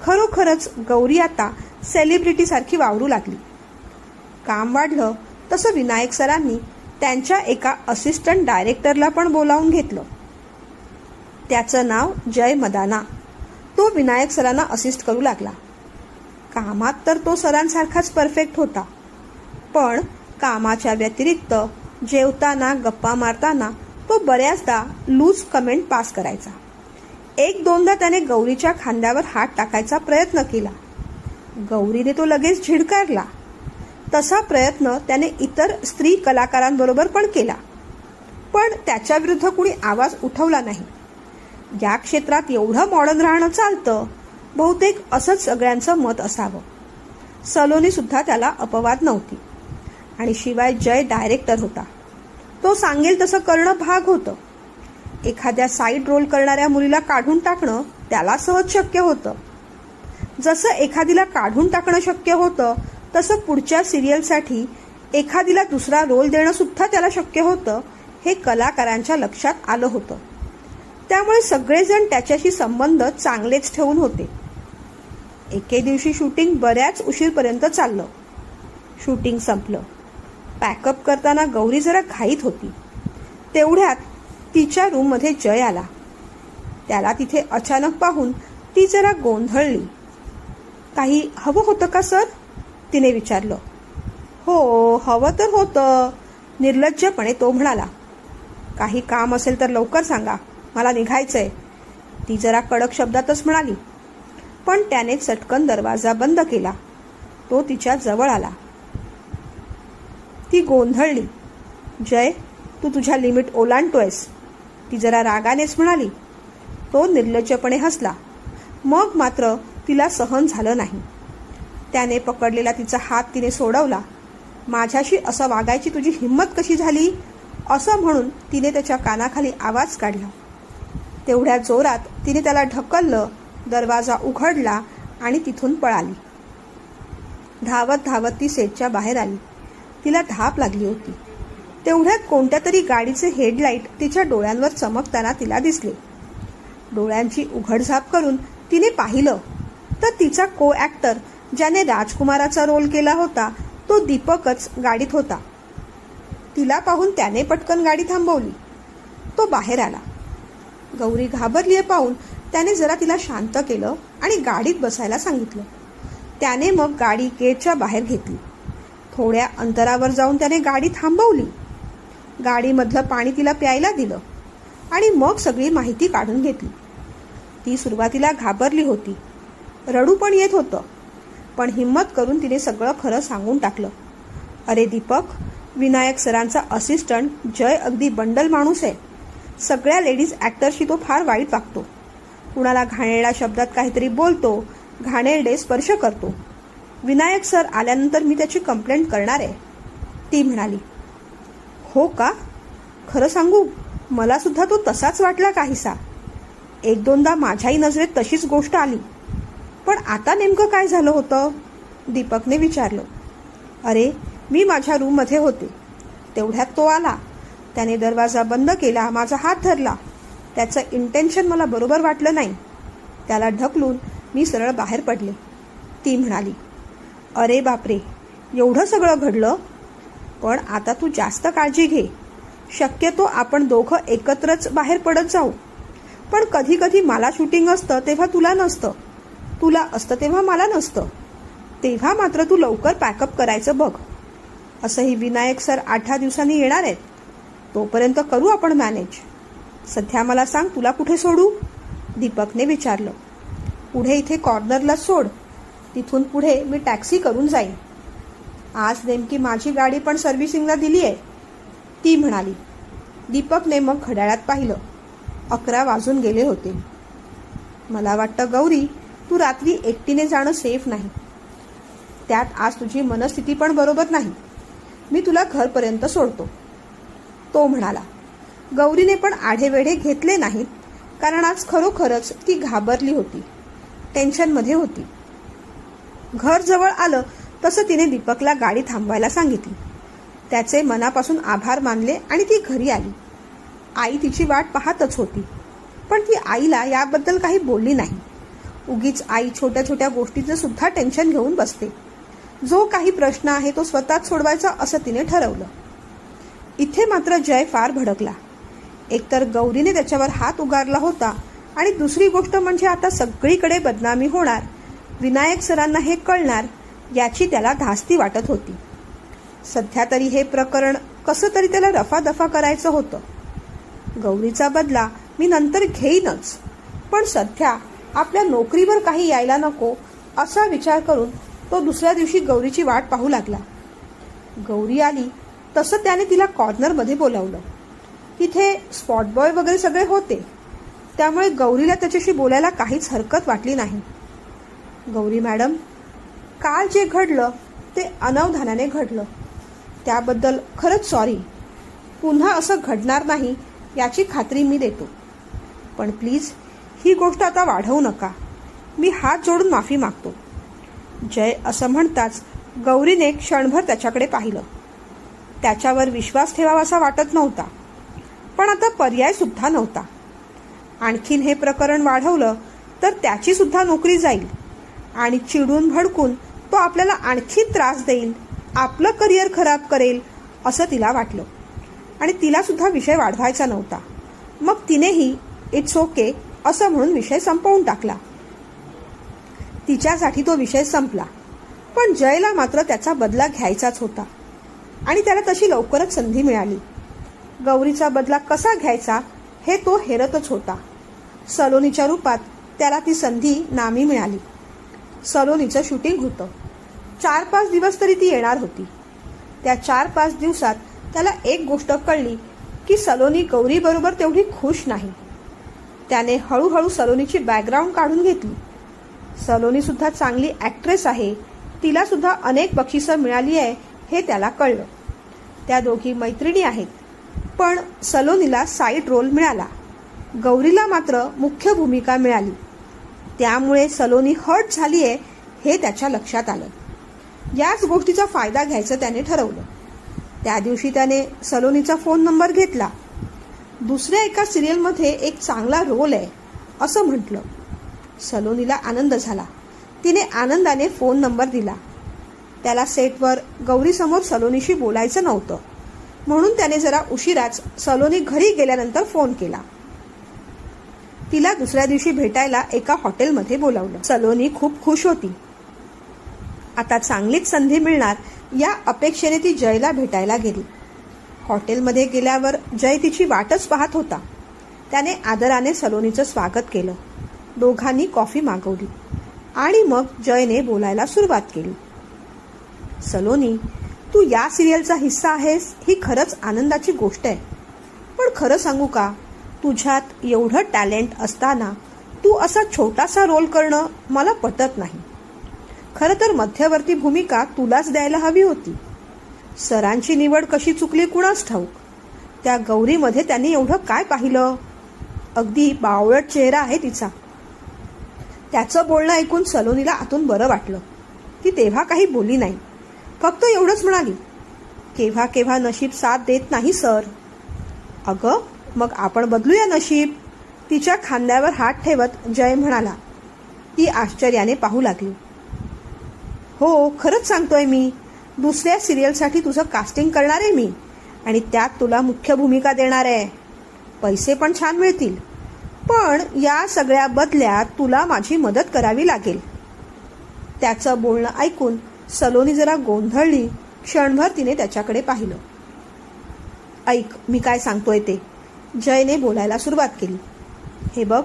खरोखरच गौरी आता सेलिब्रिटीसारखी वावरू लागली. काम वाढलं तसं विनायक सरांनी त्यांच्या एका असिस्टंट डायरेक्टरला पण बोलावून घेतलं. त्याचं नाव जय मदाना. तो विनायक सरांना असिस्ट करू लागला. कामात तर तो सरांसारखाच परफेक्ट होता, पण कामाच्या व्यतिरिक्त जेवताना गप्पा मारताना तो बऱ्याचदा लूज कमेंट पास करायचा. 1-2दा त्याने गौरीच्या खांद्यावर हात टाकायचा प्रयत्न केला. गौरीने तो लगेच झिडकारला. तसा प्रयत्न त्याने इतर स्त्री कलाकारांबरोबर पण केला, पण त्याच्या विरुद्ध कुणी आवाज उठवला नाही. या क्षेत्रात एवढं मॉडर्न राहणं चालतं, बहुतेक असंच सगळ्यांचं मत असावं. सलोनी सुद्धा त्याला अपवाद नव्हती. आणि शिवाय जय डायरेक्टर होता. तो सांगेल तसं करणं भाग होतं. एखाद्या साईड रोल करणाऱ्या मुलीला काढून टाकणं त्याला सहज शक्य होतं. जसं एखादीला काढून टाकणं शक्य होतं तसं पुढच्या सिरियलसाठी एखादीला दुसरा रोल देणं सुद्धा त्याला शक्य होतं हे कलाकारांच्या लक्षात आलं होतं. त्यामुळे सगळेजण त्याच्याशी संबंध चांगलेच ठेवून होते. एके दिवशी शूटिंग बऱ्याच उशीरपर्यंत चाललं. शूटिंग संपलं. पॅकअप करताना गौरी जरा घाईत होती. तेवढ्यात तिच्या रूममध्ये जय आला. त्याला तिथे अचानक पाहून ती जरा गोंधळली. काही हवं होतं का सर? तिने विचारलं. हो, हवं तर होतं, निर्लज्जपणे तो म्हणाला. काही काम असेल तर लवकर सांगा, मला निघायचंय, ती जरा कडक शब्दातच म्हणाली. पण त्याने चटकन दरवाजा बंद केला. तो तिच्या जवळ आला. ती गोंधळली. जय, तू तुझ्या लिमिट ओलांडतोयस, ती जरा रागानेच म्हणाली. तो निर्लज्जपणे हसला. मग मात्र तिला सहन झालं नाही. त्याने पकडलेला तिचा हात तिने सोडवला. माझ्याशी असं वागायची तुझी हिंमत कशी झाली, असं म्हणून तिने त्याच्या कानाखाली आवाज काढला. तेवढ्या जोरात तिने त्याला ढकललं. दरवाजा उघडला आणि तिथून पळाली. धावत धावत ती सेटच्या बाहेर आली. तिला धाप लागली होती. तेवढ्यात कोणत्या तरी गाडीचे हेडलाईट तिच्या डोळ्यांवर चमकताना तिला दिसले. डोळ्यांची उघडझाप करून तिने पाहिलं तर तिचा को ॲक्टर ज्याने राजकुमाराचा रोल केला होता तो दीपकच गाडीत होता. तिला पाहून त्याने पटकन गाडी थांबवली. तो बाहेर आला. गौरी घाबरलीये पाहून त्याने जरा तिला शांत केलं आणि गाडीत बसायला सांगितलं. त्याने मग गाडी गेटच्या बाहेर घेतली. थोड्या अंतरावर जाऊन त्याने गाडी थांबवली. गाडीमधलं पाणी तिला प्यायला दिलं आणि मग सगळी माहिती काढून घेतली. ती सुरुवातीला घाबरली होती. रडू पण येत होतं. पण हिम्मत करून तिने सगळं खरं सांगून टाकलं. अरे दीपक, विनायक सरांचा असिस्टंट जय अगदी बंडल माणूस आहे. सगळ्या लेडीज ॲक्टरशी तो फार वाईट वागतो. कुणाला घाणेरड्या शब्दात काहीतरी बोलतो, घाणेरडे स्पर्श करतो. विनायक सर आल्यानंतर मी त्याची कंप्लेंट करणार आहे, ती म्हणाली. हो का? खरं सांगू, मला सुद्धा तो तसाच वाटला काहीसा. एक दोनदा माझ्याही नजरेत तशीच गोष्ट आली. पण आता नेमकं काय झालं होतं? दीपकने विचारलं. अरे, मी माझ्या रूममध्ये होते. तेवढ्यात तो आला. त्याने दरवाजा बंद केला, माझा हात धरला. त्याचं इंटेन्शन मला बरोबर वाटलं नाही. त्याला ढकलून मी सरळ बाहेर पडले, ती म्हणाली. अरे बापरे, एवढं सगळं घडलं? पण आता तू जास्त काळजी घे. शक्यतो आपण दोघं एकत्रच बाहेर पडत जाऊ. पण कधी कधी मला शूटिंग असतं तेव्हा तुला नसतं, तुला असतं तेव्हा मला नसतं. तेव्हा मात्र तू लवकर पॅकअप करायचं बघ. असंही विनायक सर 8 दिवसांनी येणार आहेत. तोपर्यंत करू आपण मॅनेज. सध्या मला सांग, तुला कुठे सोडू? दीपकने विचारलं. पुढे इथे कॉर्नरला सोड. तिथून पुढे मी टॅक्सी करून जाईन. आज नेमकी माझी गाडी पण सर्व्हिसिंगला दिली आहे, ती म्हणाली. दीपकने मग घड्याळात पाहिलं. 11 वाजून गेले होते. मला वाटतं गौरी, तू रात्री एकटीने जाणं सेफ नाही. त्यात आज तुझी मनस्थिती पण बरोबर नाही. मी तुला घरपर्यंत सोडतो, तो म्हणाला. गौरीने पण आढेवेढे घेतले नाहीत, कारण आज खरोखरच ती घाबरली होती, टेन्शनमध्ये होती. घर जवळ आलं तसं तिने दीपकला गाडी थांबवायला सांगितली. त्याचे मनापासून आभार मानले आणि ती घरी आली. आई तिची वाट पाहतच होती, पण ती आईला याबद्दल काही बोलली नाही. उगीच आई छोट्या छोट्या गोष्टीचं सुद्धा टेन्शन घेऊन बसते. जो काही प्रश्न आहे तो स्वतःच सोडवायचा असं तिने ठरवलं. इथे मात्र जय फार भडकला. एकतर गौरीने त्याच्यावर हात उगारला होता आणि दुसरी गोष्ट म्हणजे आता सगळीकडे बदनामी होणार, विनायक सरांना हे कळणार, याची त्याला धास्ती वाटत होती. सध्या तरी हे प्रकरण कसं तरी त्याला रफादफा करायचं होतं. गौरीचा बदला मी नंतर घेईनच, पण सध्या आपल्या नोकरीवर काही यायला नको असा विचार करून तो दुसऱ्या दिवशी गौरीची वाट पाहू लागला. गौरी आली तसं त्याने तिला कॉर्नरमध्ये बोलावलं. तिथे स्पॉट बॉय वगैरे सगळे होते, त्यामुळे गौरीला त्याच्याशी बोलायला काहीच हरकत वाटली नाही. गौरी मॅडम, काल जे घडलं ते अनवधानाने घडलं. त्याबद्दल खरंच सॉरी. पुन्हा असं घडणार नाही याची खात्री मी देतो. पण प्लीज ही गोष्ट आता वाढवू नका. मी हात जोडून माफी मागतो. जय असं म्हणताच गौरीने क्षणभर त्याच्याकडे पाहिलं. त्याच्यावर विश्वास ठेवावासा वाटत नव्हता, पण आता पर्याय सुद्धा नव्हता. आणखीन हे प्रकरण वाढवलं तर त्याची सुद्धा नोकरी जाईल आणि चिडून भडकून तो आपल्याला आणखी त्रास देईल, आपलं करिअर खराब करेल असं तिला वाटलं. आणि तिला सुद्धा विषय वाढवायचा नव्हता. मग तिनेही इट्स ओके असं म्हणून विषय संपवून टाकला. तिच्यासाठी तो विषय संपला, पण जयला मात्र त्याचा बदला घ्यायचाच होता आणि त्याला तशी लवकरच संधी मिळाली. गौरीचा बदला कसा घ्यायचा हे तो हेरतच होता. सलोनीच्या रूपात त्याला ती संधी नामी मिळाली. सलोनीचं शूटिंग होतं. 4-5 दिवस तरी ती येणार होती. त्या 4-5 दिवसात त्याला एक गोष्ट कळली की सलोनी गौरीबरोबर तेवढी खुश नाही. त्याने हळूहळू सलोनीची बॅकग्राऊंड काढून घेतली. सलोनी सुद्धा चांगली ॲक्ट्रेस आहे, तिला सुद्धा अनेक बक्षिसं मिळाली आहे हे त्याला कळलं. त्या दोघी मैत्रिणी आहेत, पण सलोनीला साईड रोल मिळाला, गौरीला मात्र मुख्य भूमिका मिळाली. त्यामुळे सलोनी हर्ट झाली आहे हे त्याच्या लक्षात आलं. याच गोष्टीचा फायदा घ्यायचं त्याने ठरवलं. त्या दिवशी त्याने सलोनीचा फोन नंबर घेतला. दुसऱ्या एका सिरियलमध्ये एक चांगला रोल आहे असं म्हटलं. सलोनीला आनंद झाला. तिने आनंदाने फोन नंबर दिला. त्याला सेटवर गौरीसमोर सलोनीशी बोलायचं नव्हतं, म्हणून त्याने जरा उशिराच सलोनी घरी गेल्यानंतर फोन केला. तिला दुसऱ्या दिवशी भेटायला एका हॉटेलमध्ये बोलावलं. सलोनी खूप खुश होती. आता चांगलीच संधी मिळणार या अपेक्षेने ती जयला भेटायला गेली. हॉटेलमध्ये गेल्यावर जय तिची वाटच पाहत होता. त्याने आदराने सलोनीचं स्वागत केलं. दोघांनी कॉफी मागवली आणि मग जयने बोलायला सुरुवात केली. सलोनी, तू या सिरियलचा हिस्सा आहेस ही खरंच आनंदाची गोष्ट आहे. पण खरं सांगू का, तुझ्यात एवढं टॅलेंट असताना तू असा छोटासा रोल करणं मला पटत नाही. खरं तर मध्यवर्ती भूमिका तुलाच द्यायला हवी होती. सरांची निवड कशी चुकली कुणास ठाऊक. त्या गौरीमध्ये त्यांनी एवढं काय पाहिलं. अगदी बावळट चेहरा आहे तिचा. त्याचं बोलणं ऐकून सलोनीला आतून बरं वाटलं. ती तेव्हा काही बोलली नाही, फक्त एवढंच म्हणाली, केव्हा केव्हा नशीब साथ देत नाही सर. अगं मग आपण बदलूया नशीब, तिच्या खांद्यावर हात ठेवत जय म्हणाला. ती आश्चर्याने पाहू लागली. हो खरंच सांगतोय मी, दुसऱ्या सिरियलसाठी तुझं कास्टिंग करणार आहे मी आणि त्यात तुला मुख्य भूमिका देणार आहे. पैसे पण छान मिळतील, पण या सगळ्या बदल्यात तुला माझी मदत करावी लागेल. त्याचं बोलणं ऐकून सलोनी जरा गोंधळली. क्षणभर तिने त्याच्याकडे पाहिलं. ऐक, मी काय सांगतोय ते, जयने बोलायला सुरुवात केली. हे बघ,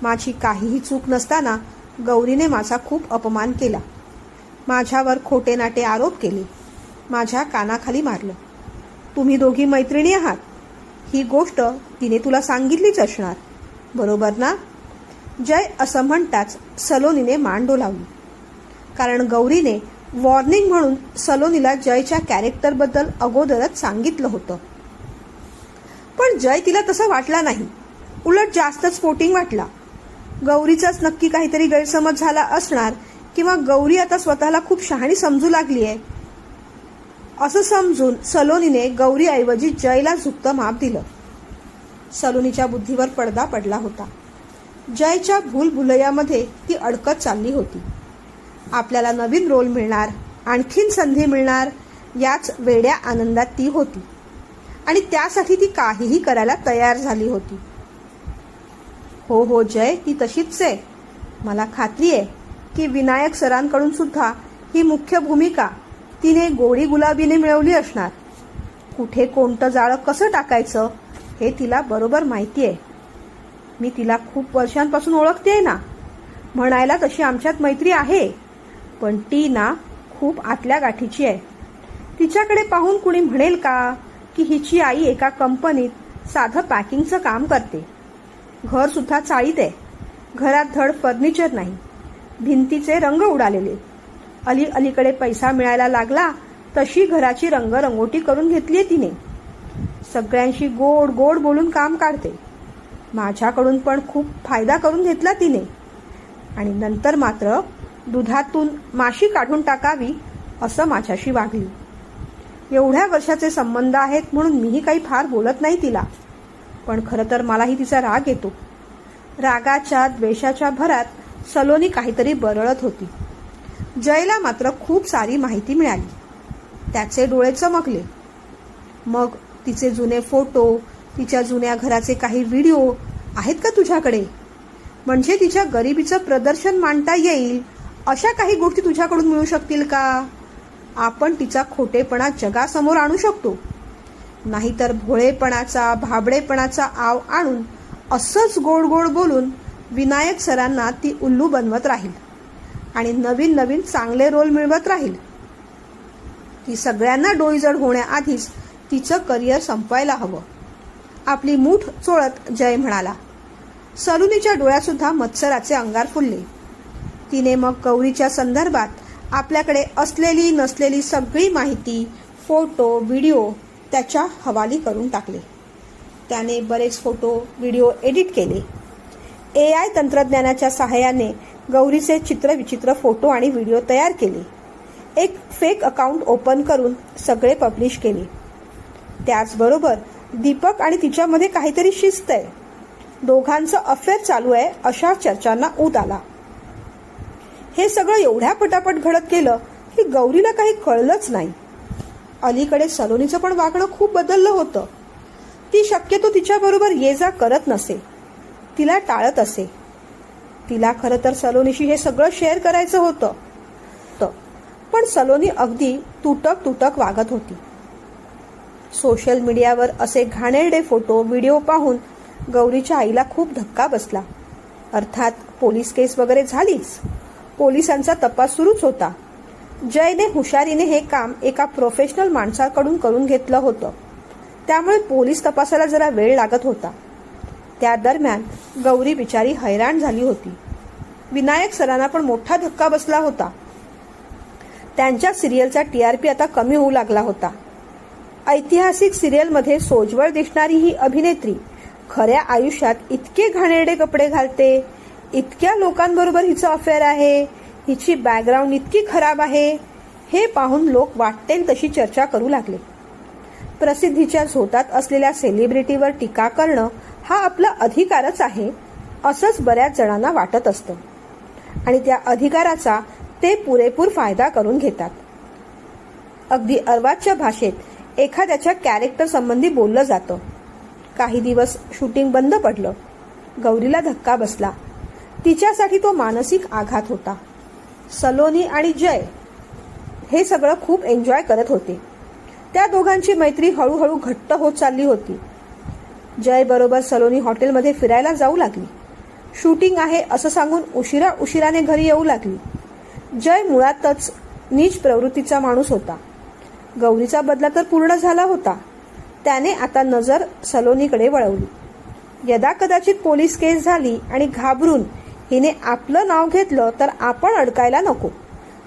माझी काहीही चूक नसताना गौरीने माझा खूप अपमान केला. माझ्यावर खोटे नाटे आरोप केले, माझ्या कानाखाली मारलं. तुम्ही दोघी मैत्रिणी आहात ही गोष्ट तिने तुला सांगितलीच असणार, बरोबर ना? जय असं म्हणताच सलोनीने मान डोलावली. कारण गौरीने वॉर्निंग म्हणून सलोनीला जयच्या कॅरेक्टरबद्दल अगोदरच सांगितलं होतं. पण जय तिला तसं वाटला नाही, उलट जास्तच स्पोर्टिंग वाटला. गौरीचाच नक्की काहीतरी गैरसमज झाला असणार किंवा गौरी आता स्वतःला खूप शहाणी समजू लागली आहे असं समजून सलोनीने गौरीऐवजी जयला झुकतं माप दिलं. सलोनीच्या बुद्धीवर पडदा पडला होता. जयच्या भूलभुलैयामध्ये ती अडकत चालली होती. आपल्याला नवीन रोल मिळणार, आणखीन संधी मिळणार याच वेड्या आनंदात ती होती आणि त्यासाठी ती काहीही करायला तयार झाली होती. हो हो जय, ती तशीच आहे. मला खात्री आहे की विनायक सरांकडून सुद्धा ही मुख्य भूमिका तिने गोडी गुलाबीने मिळवली असणार. कुठे कोणतं जाळं कसं टाकायचं हे तिला बरोबर माहिती आहे. मी तिला खूप वर्षांपासून ओळखते ना, म्हणायला तशी आमच्यात मैत्री आहे, पण ती ना खूप आतल्या गाठीची आहे. तिच्याकडे पाहून कुणी म्हणेल का की हिची आई एका कंपनीत साधं पॅकिंगचं काम करते. घर सुद्धा चाळीत आहे. घरात धड फर्निचर नाही, भिंतीचे रंग उडालेले. अलीकडे पैसा मिळायला लागला तशी घराची रंगरंगोटी करून घेतलीये तिने. सगळ्यांशी गोड गोड बोलून काम काढते. माझ्याकडून पण खूप फायदा करून घेतला तिने आणि नंतर मात्र दुधातून माशी काढून टाकावी असं माझ्याशी वागली. एवढ्या वर्षाचे संबंध आहेत म्हणून मीही काही फार बोलत नाही तिला, पण खरं तर मलाही तिचा राग येतो. रागाच्या द्वेषाच्या भरात सलोनी काहीतरी बरळत होती. जयला मात्र खूप सारी माहिती मिळाली. त्याचे डोळे चमकले. मग तिचे जुने फोटो, तिच्या जुन्या घराचे काही व्हिडिओ आहेत का तुझ्याकडे? म्हणजे तिच्या गरिबीचं प्रदर्शन मांडता येईल अशा काही गोष्टी तुझ्याकडून मिळू शकतील का? आपण तिचा खोटेपणा जगासमोर आणू शकतो. नाहीतर भोळेपणाचा, भाबडेपणाचा आव आणून असंच गोड गोड बोलून विनायक सरांना ती उल्लू बनवत राहील आणि नवीन नवीन चांगले रोल मिळवत राहील. ती सगळ्यांना डोईजड होण्याआधीच तिचं करिअर संपवायला हवं. आपली मूठ चोळत जय म्हणाला. सलोनीच्या डोळ्यात सुद्धा मत्सराचे अंगार फुलले. तिने मग गौरीच्या संदर्भात आपल्याकडे असलेली नसलेली सगळी माहिती, फोटो, व्हिडिओ त्याच्या हवाली करून टाकले. त्याने बरेच फोटो, व्हिडिओ एडिट केले. AI तंत्रज्ञानाच्या सहाय्याने गौरीचे चित्रविचित्र फोटो आणि व्हिडिओ तयार केले. एक फेक अकाउंट ओपन करून सगळे पब्लिश केले. त्याचबरोबर दीपक आणि तिच्यामध्ये काहीतरी शिस्त आहे, दोघांचं अफेअर चालू आहे अशा चर्चांना ऊत आला. हे सगळं एवढ्या पटापट घडत गेलं की गौरीला काही कळलंच नाही. अलीकडे सलोनीचं पण वागणं खूप बदललं होतं. ती शक्यतो तिच्याबरोबर ये जा करत नसे, तिला टाळत असे. तिला खरं तर सलोनीशी हे सगळं शेअर करायचं होतं, पण सलोनी अगदी तुटक तुटक वागत होती. सोशल मीडियावर असे घाणेरडे फोटो, व्हिडिओ पाहून गौरीच्या आईला खूप धक्का बसला. अर्थात पोलीस केस वगैरे झालीच. पोलिसांचा तपास सुरूच होता. जयने हुशारीने हे काम एका प्रोफेशनल माणसाकडून करून घेतलं होतं, त्यामुळे पोलीस तपासाला जरा वेळ लागत होता. त्या दरम्यान गौरी बिचारी हैराण झाली होती. विनायक सरांना पण मोठा धक्का बसला होता. त्यांच्या सिरियलचा TRP आता कमी होऊ लागला होता. ऐतिहासिक सिरियलमध्ये सोज्वळ दिसणारी ही अभिनेत्री खऱ्या आयुष्यात इतके घाणेरडे कपडे घालते, इतक्या लोकांबरोबर हिचं अफेअर आहे, हिची बॅकग्राऊंड इतकी खराब आहे, हे पाहून लोक वाटेल तशी चर्चा करू लागले. प्रसिद्धीच्या झोतात असलेल्या सेलिब्रिटीवर टीका करणं हा आपला अधिकारच आहे असंच बऱ्याच जणांना वाटत असतं आणि त्या अधिकाराचा ते पुरेपूर फायदा करून घेतात. अगदी अर्वाच्य भाषेत एखाद्याच्या कॅरेक्टर संबंधी बोललं जातं. काही दिवस शूटिंग बंद पडलं. गौरीला धक्का बसला. तिच्यासाठी तो मानसिक आघात होता. सलोनी आणि जय हे सगळं खूप एन्जॉय करत होते. त्या दोघांची मैत्री हळूहळू घट्ट होत चालली होती. जय बरोबर सलोनी हॉटेलमध्ये फिरायला जाऊ लागली. शूटिंग आहे असं सांगून उशिराने घरी येऊ लागली. जय मुळातच नीच प्रवृत्तीचा माणूस होता. गौरीचा बदला तर पूर्ण झाला होता. त्याने आता नजर सलोनीकडे वळवली. यदाकदाचित पोलीस केस झाली आणि घाबरून हिने आपलं नाव घेतलं तर आपण अडकायला नको,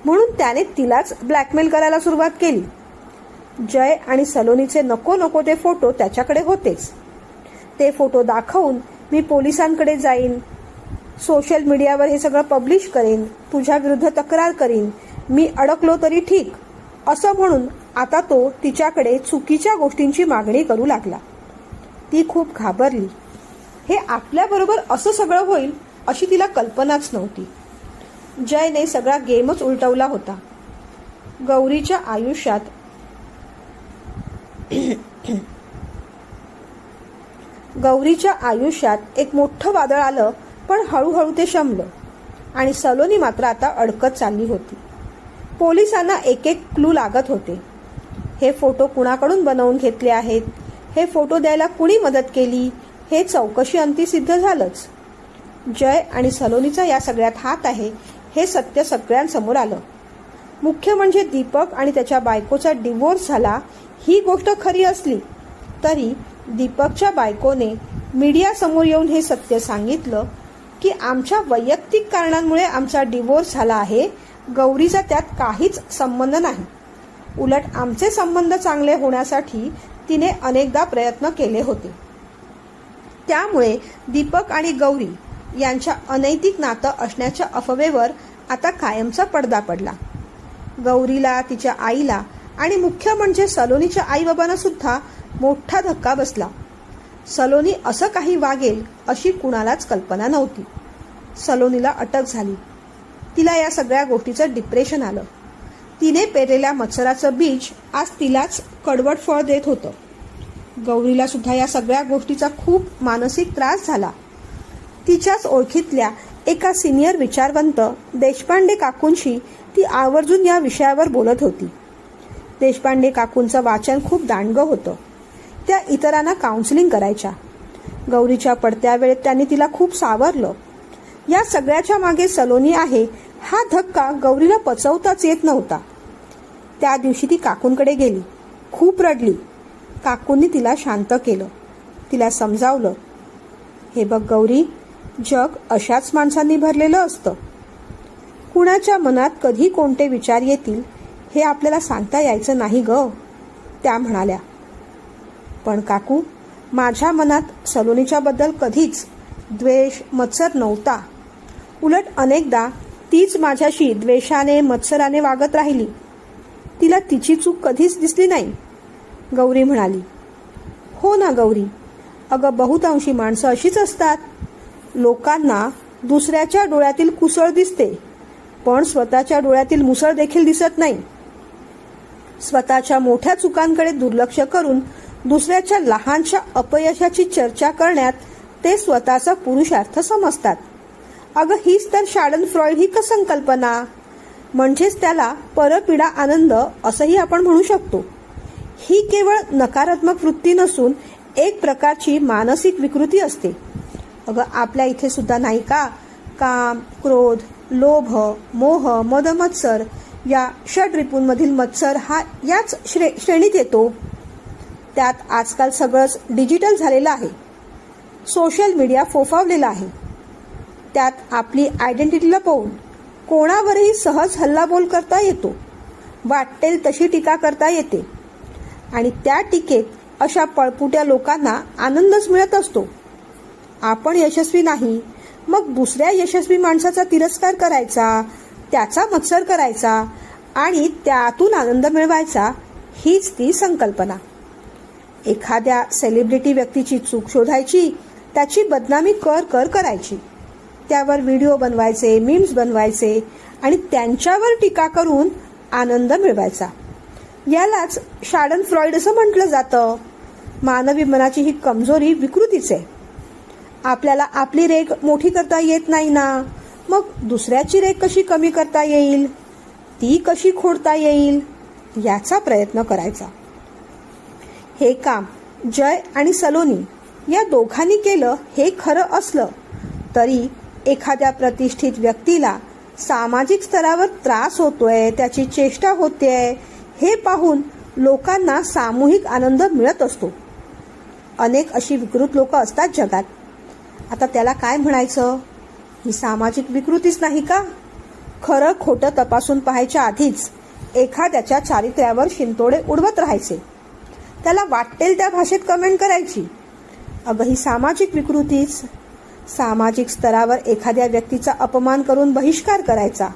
म्हणून त्याने तिलाच ब्लॅकमेल करायला सुरुवात केली. जय आणि सलोनीचे नको नको ते फोटो त्याच्याकडे होतेच. ते फोटो दाखवून मी पोलिसांकडे जाईन, सोशल मीडियावर हे सगळं पब्लिश करेन, तुझ्या विरुद्ध तक्रार करीन, मी अडकलो तरी ठीक असं म्हणून आता तो तिच्याकडे चुकीच्या गोष्टींची मागणी करू लागला. ती खूप घाबरली. हे आपल्याबरोबर असं सगळं होईल अशी तिला कल्पनाच नव्हती. जयने सगळा गेमच उलटवला होता. गौरीच्या आयुष्यात एक मोठं वादळ आलं, पण हळूहळू ते शमलं आणि सलोनी मात्र आता अडकत चालली होती. पोलिसांना एक एक क्लू लागत होते. हे फोटो कुणाकडून बनवून घेतले आहेत, हे फोटो द्यायला कुणी मदत केली, हे चौकशी अंती सिद्ध झालंच. जय आणि सलोनीचा या सगळ्यात हात आहे हे सत्य सगळ्यांसमोर आलं. मुख्य म्हणजे दीपक आणि त्याच्या बायकोचा डिवोर्स झाला ही गोष्ट खरी असली तरी दीपकच्या बायकोने मीडिया समोर येऊन हे सत्य सांगितलं की आमच्या वैयक्तिक कारणांमुळे आमचा डिवोर्स झाला आहे, गौरीचा त्यात काहीच संबंध नाही. उलट आमचे संबंध चांगले होण्यासाठी तिने अनेकदा प्रयत्न केले होते. त्यामुळे दीपक आणि गौरी यांच्या अनैतिक नातं असण्याच्या अफवेवर आता कायमचा पडदा पडला. गौरीला, तिच्या आईला आणि मुख्य म्हणजे सलोनीच्या आईबाबांना सुद्धा मोठा धक्का बसला. सलोनी असं काही वागेल अशी कुणालाच कल्पना नव्हती. सलोनीला अटक झाली. तिला या सगळ्या गोष्टीचं डिप्रेशन आलं. तिने पेरलेल्या मत्सराचं बीज आज तिलाच कडवट फळ देत होतं. गौरीला सुद्धा या सगळ्या गोष्टीचा खूप मानसिक त्रास झाला. तिच्याच ओळखीतल्या एका सिनियर विचारवंत देशपांडे काकूंशी ती आवर्जून या विषयावर बोलत होती. देशपांडे काकूंचं वाचन खूप दांडगं होतं. त्या इतरांना काउन्सिलिंग करायच्या. गौरीच्या पडत्या वेळेत त्यांनी तिला खूप सावरलं. या सगळ्याच्या मागे सलोनी आहे हा धक्का गौरीला पचवताच येत नव्हता. त्या दिवशी ती काकूंकडे गेली. खूप रडली. काकूंनी तिला शांत केलं. तिला समजावलं, हे बघ गौरी, जग अशाच माणसांनी भरलेलं असतं. कुणाच्या मनात कधी कोणते विचार येतील हे आपल्याला सांगता यायचं नाही ग, त्या म्हणाल्या. पण काकू, माझ्या मनात सलोनीच्या बद्दल कधीच द्वेष, मत्सर नव्हता. उलट अनेकदा तीच माझ्याशी द्वेषाने, मत्सराने वागत राहिली. तिला तिची चूक कधीच दिसली नाही, गौरी म्हणाली. हो ना गौरी, अगं बहुतांशी माणसं अशीच असतात. लोकांना दुसऱ्याच्या डोळ्यातील कुसळ दिसते, पण स्वतःच्या डोळ्यातील मुसळ देखील दिसत नाही. स्वतःच्या मोठ्या चुकांकडे दुर्लक्ष करून दुसऱ्याच्या लहानशा अपयशाची चर्चा करण्यात ते स्वतःचा पुरुषार्थ समजतात. अगं हीच तर शाडन फ्रॉइड ही संकल्पना, म्हणजेच त्याला परपीडा आनंद असंही आपण म्हणू शकतो. ही केवळ नकारात्मक वृत्ती नसून एक प्रकारची मानसिक विकृती असते. अगं आपल्या इथे सुद्धा नाही का काम, क्रोध, लोभ, मोह, मद, मत्सर या षड्रिपूंमधील मत्सर हा याच श्रेणीत येतो. त्यात आजकाल सगळंच डिजिटल झालेलं आहे. सोशल मीडिया फोफावलेला आहे. त्यात आपली आयडेंटिटी लपवून कोणावरही सहज हल्लाबोल करता येतो. वाटेल तशी टीका करता येते आणि त्या टीकेत अशा पळपुट्या लोकांना आनंदच मिळत असतो. आपण यशस्वी नाही, मग दुसऱ्या यशस्वी माणसाचा तिरस्कार करायचा, त्याचा मत्सर करायचा आणि त्यातून आनंद मिळवायचा, हीच ती संकल्पना. एखाद्या सेलिब्रिटी व्यक्तीची चूक शोधायची, त्याची बदनामी करायची, त्यावर व्हिडिओ बनवायचे, मीम्स बनवायचे आणि त्यांच्यावर टीका करून आनंद मिळवायचा. यालाच शाडन फ्रॉइड असं म्हटलं जातं. मानवी मनाची ही कमजोरी विकृतीच आहे. आपल्याला आपली रेघ मोठी करता येत नाही ना, मग दुसऱ्याची रेघ कशी कमी करता येईल, ती कशी खोडता येईल, याचा प्रयत्न करायचा. हे काम जय आणि सलोनी या दोघांनी केलं हे खरं असलं तरी एखाद्या प्रतिष्ठित व्यक्तीला सामाजिक स्तरावर त्रास होतोय, त्याची चेष्टा होतेय, हे पाहून लोकांना सामूहिक आनंद मिळत असतो. अनेक अशी विकृत लोक असतात जगात. आता त्याला काय म्हणायचं? ही सामाजिक विकृतीच नाही का? खरं खोटं तपासून पाहायच्या आधीच एखाद्याच्या चारित्र्यावर शिंतोडे उडवत राहायचे. त्याला वाटेल त्या भाषेत कमेंट करायची. अगं ही सामाजिक विकृतीच. सामाजिक स्तरावर एखाद्या व्यक्तीचा अपमान करून बहिष्कार करायचा.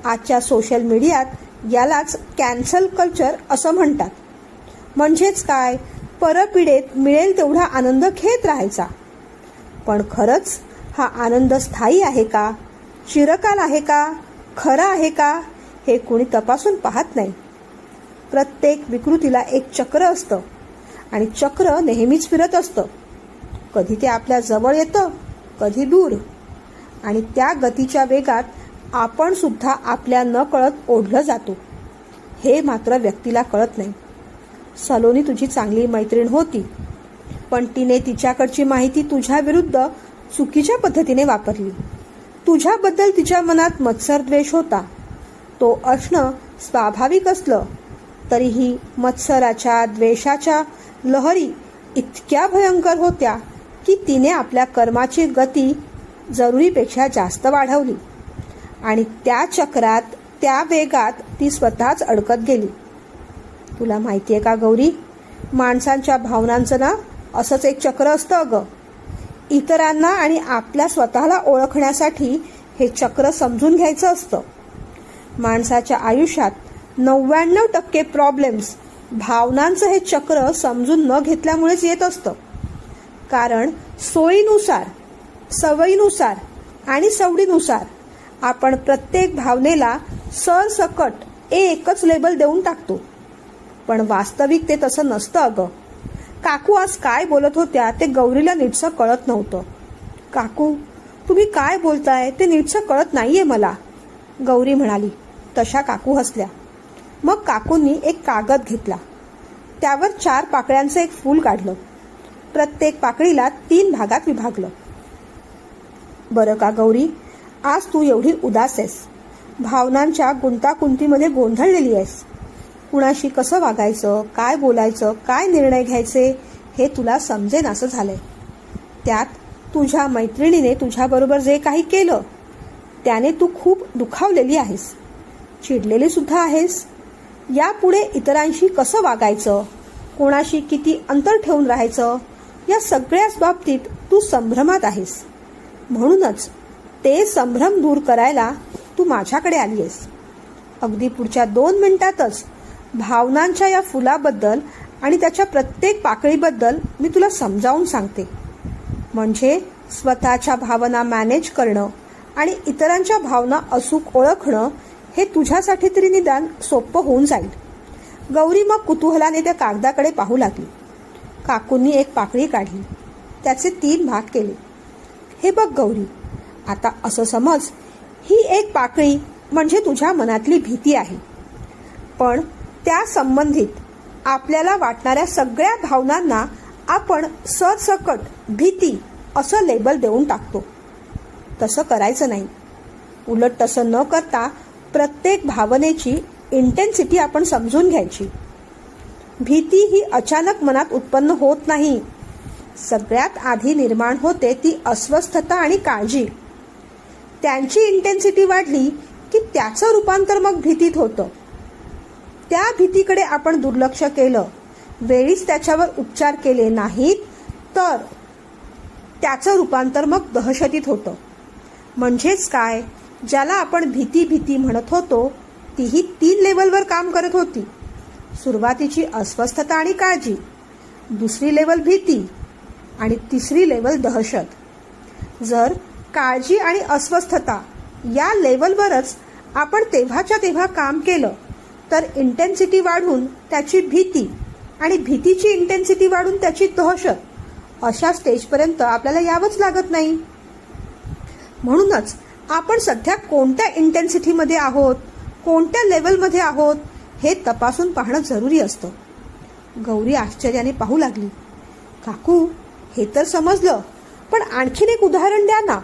आजच्या सोशल मीडियात यालाच कॅन्सल कल्चर असं म्हणतात. म्हणजेच काय, परपीडेत मिळेल तेवढा आनंद घेत राहायचा. पण खरंच हा आनंद स्थायी आहे का, चिरकाल आहे का, खरा आहे का, हे कोणी तपासून पाहत नाही. प्रत्येक विकृतीला एक चक्र असतं आणि चक्र नेहमीच फिरत असतं. कधी ते आपल्या जवळ येतं, कधी दूर, आणि त्या गतीच्या वेगात आपण सुद्धा आपल्या नकळत ओढलं जातो. हे मात्र व्यक्तीला कळत नाही. सलोनी तुझी चांगली मैत्रीण होती, पण तिने तिच्याकडची माहिती तुझ्या विरुद्ध चुकीच्या पद्धतीने वापरली. तुझ्याबद्दल तिच्या मनात मत्सर द्वेष होता. तो असणं स्वाभाविक असलं तरीही मत्सराच्या, द्वेषाच्या लहरी इतक्या भयंकर होत्या की तिने आपल्या कर्माची गती जरुरीपेक्षा जास्त वाढवली आणि त्या चक्रात, त्या वेगात ती स्वतःच अडकत गेली. तुला माहितीये का गौरी, माणसांच्या भावनांचं ना असंच एक चक्र असतं अगं. इतरांना आणि आपल्या स्वतःला ओळखण्यासाठी हे चक्र समजून घ्यायचं असतं. माणसाच्या आयुष्यात 99% प्रॉब्लेम्स भावनांचं हे चक्र समजून न घेतल्यामुळेच येत असतं. कारण सोयीनुसार, सवयीनुसार आणि सवडीनुसार आपण प्रत्येक भावनेला सरसकट एकच लेबल देऊन टाकतो. पण वास्तविक ते तसं नसतं अगं. काकू आज काय बोलत होत्या ते गौरीला नीटसं कळत नव्हतं. काकू, तुम्ही काय बोलताय ते नीटसं कळत नाहीये मला, गौरी म्हणाली. तशा काकू हसल्या. मग काकूंनी एक कागद घेतला. त्यावर 4 पाकळ्यांचं एक फूल काढलं. प्रत्येक पाकळीला 3 भागात विभागलं. बरं का गौरी, आज तू एवढी उदास आहेस, भावनांच्या गुंतागुंतीमध्ये गोंधळलेली आहेस. कुणाशी कसं वागायचं, काय बोलायचं, काय निर्णय घ्यायचे हे तुला समजेन असं झालंय. त्यात तुझ्या मैत्रिणीने तुझ्याबरोबर जे काही केलं त्याने तू खूप दुखावलेली आहेस, चिडलेली सुद्धा आहेस. यापुढे इतरांशी कसं वागायचं, कोणाशी किती अंतर ठेवून राहायचं या सगळ्याच बाबतीत तू संभ्रमात आहेस. म्हणूनच ते संभ्रम दूर करायला तू माझ्याकडे आली आहेस. अगदी पुढच्या 2 मिनिटातच भावनांच्या या फुलाबद्दल आणि त्याच्या प्रत्येक पाकळीबद्दल मी तुला समजावून सांगते. म्हणजे स्वतःच्या भावना मॅनेज करणं आणि इतरांच्या भावना अचूक ओळखणं हे तुझ्यासाठी तरी निदान सोपं होऊन जाईल. गौरी मग कुतूहलाने त्या कागदाकडे पाहू लागली. काकूंनी एक पाकळी काढली. त्याचे 3 भाग केले. हे बघ गौरी, आता असं समज ही एक पाकळी म्हणजे तुझ्या मनातली भीती आहे. पण त्या संबंधित आपल्याला वाटणाऱ्या सगळ्या भावनांना आपण सरसकट भीती असं लेबल देऊन टाकतो. तसं करायचं नाही. उलट तसं न करता प्रत्येक भावनेची इंटेन्सिटी आपण समजून घ्यायची. भीती ही अचानक मनात उत्पन्न होत नाही. सगळ्यात आधी निर्माण होते ती अस्वस्थता आणि काळजी. त्यांची इंटेन्सिटी वाढली की त्याचं रूपांतर मग भीतीत होतं. त्या भीतीकडे आपण दुर्लक्ष केलं, वेळीच त्याच्यावर उपचार केले नाहीत तर त्याचं रूपांतर मग दहशतीत होतं. म्हणजेच काय, ज्याला आपण भीती भीती म्हणत होतो तीही 3 लेवलवर काम करत होती. सुरुवातीची अस्वस्थता आणि काळजी, दुसरी लेवल भीती आणि तिसरी लेवल दहशत. जर काळजी आणि अस्वस्थता या लेवलवरच आपण तेव्हाच्या तेव्हा काम केलं तर इंटेन्सिटी वाढून त्याची भीती आणि भीतीची इंटेन्सिटी वाढून त्याची दहशत अशा स्टेजपर्यंत आपल्याला यावंच लागत नाही. म्हणूनच आपण सध्या कोणत्या इंटेन्सिटीमध्ये आहोत, कोणत्या लेवलमध्ये आहोत हे तपासून पाहणं जरुरी असतं. गौरी आश्चर्याने पाहू लागली. काकू, हे तर समजलं, पण आणखीन एक उदाहरण द्या ना.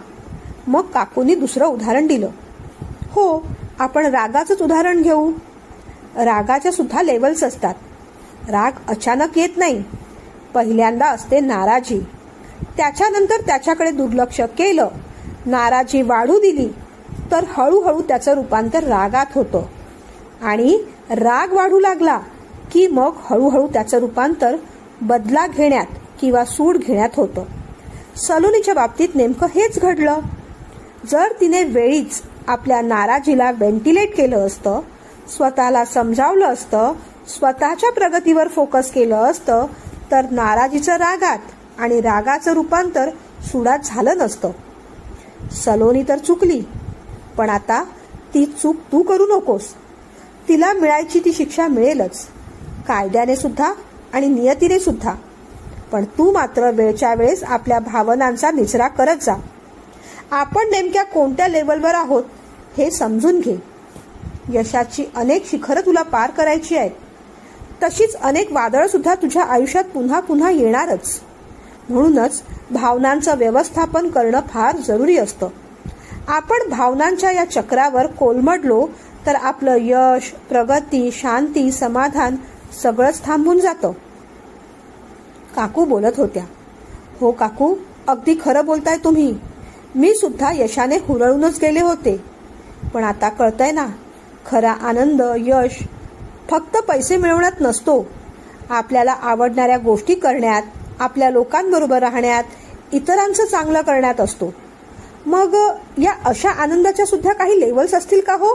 मग काकूंनी दुसरं उदाहरण दिलं. हो, आपण रागाचंच उदाहरण घेऊ. रागाच्या सुद्धा लेवल्स असतात. राग अचानक येत नाही. पहिल्यांदा असते नाराजी. त्याच्यानंतर त्याच्याकडे दुर्लक्ष केलं, नाराजी वाढू दिली तर हळूहळू त्याचं रूपांतर रागात होतं. आणि राग वाढू लागला की मग हळूहळू त्याचं रूपांतर बदला घेण्यात किंवा सूड घेण्यात होतं. सलोनीच्या बाबतीत नेमकं हेच घडलं. जर तिने वेळीच आपल्या नाराजीला व्हेंटिलेट केलं असतं, स्वतःला समजावलं असतं, स्वतःच्या प्रगतीवर फोकस केलं असतं तर नाराजीचं रागात आणि रागाचं रूपांतर सुडात झालं नसतं. सलोनी तर चुकली, पण आता ती चूक तू करू नकोस. तिला मिळायची ती शिक्षा मिळेलच, कायद्याने सुद्धा आणि नियतीने सुद्धा. पण तू मात्र वेळच्या वेळेस आपल्या भावनांचा निचरा करत जा. आपण नेमक्या कोणत्या लेवलवर आहोत हे समजून घे. यशाची अनेक शिखरं तुला पार करायची आहेत. तशीच अनेक वादळं सुद्धा तुझ्या आयुष्यात पुन्हा पुन्हा येणारच. म्हणूनच भावनांचं व्यवस्थापन करणं फार जरुरी असतं. आपण भावनांच्या या चक्रावर कोलमडलो तर आपलं यश, प्रगती, शांती, समाधान सगळंच थांबून जातं. काकू बोलत होत्या. हो काकू, अगदी खरं बोलताय तुम्ही. मी सुद्धा यशाने हुरळूनच गेले होते. पण आता कळतंय ना, खरा आनंद, यश फक्त पैसे मिळवण्यात नसतो. आपल्याला आवडणाऱ्या गोष्टी करण्यात, आपल्या लोकांबरोबर राहण्यात, इतरांचं चांगलं करण्यात असतो. मग या अशा आनंदाच्या सुद्धा काही लेवल्स असतील का हो?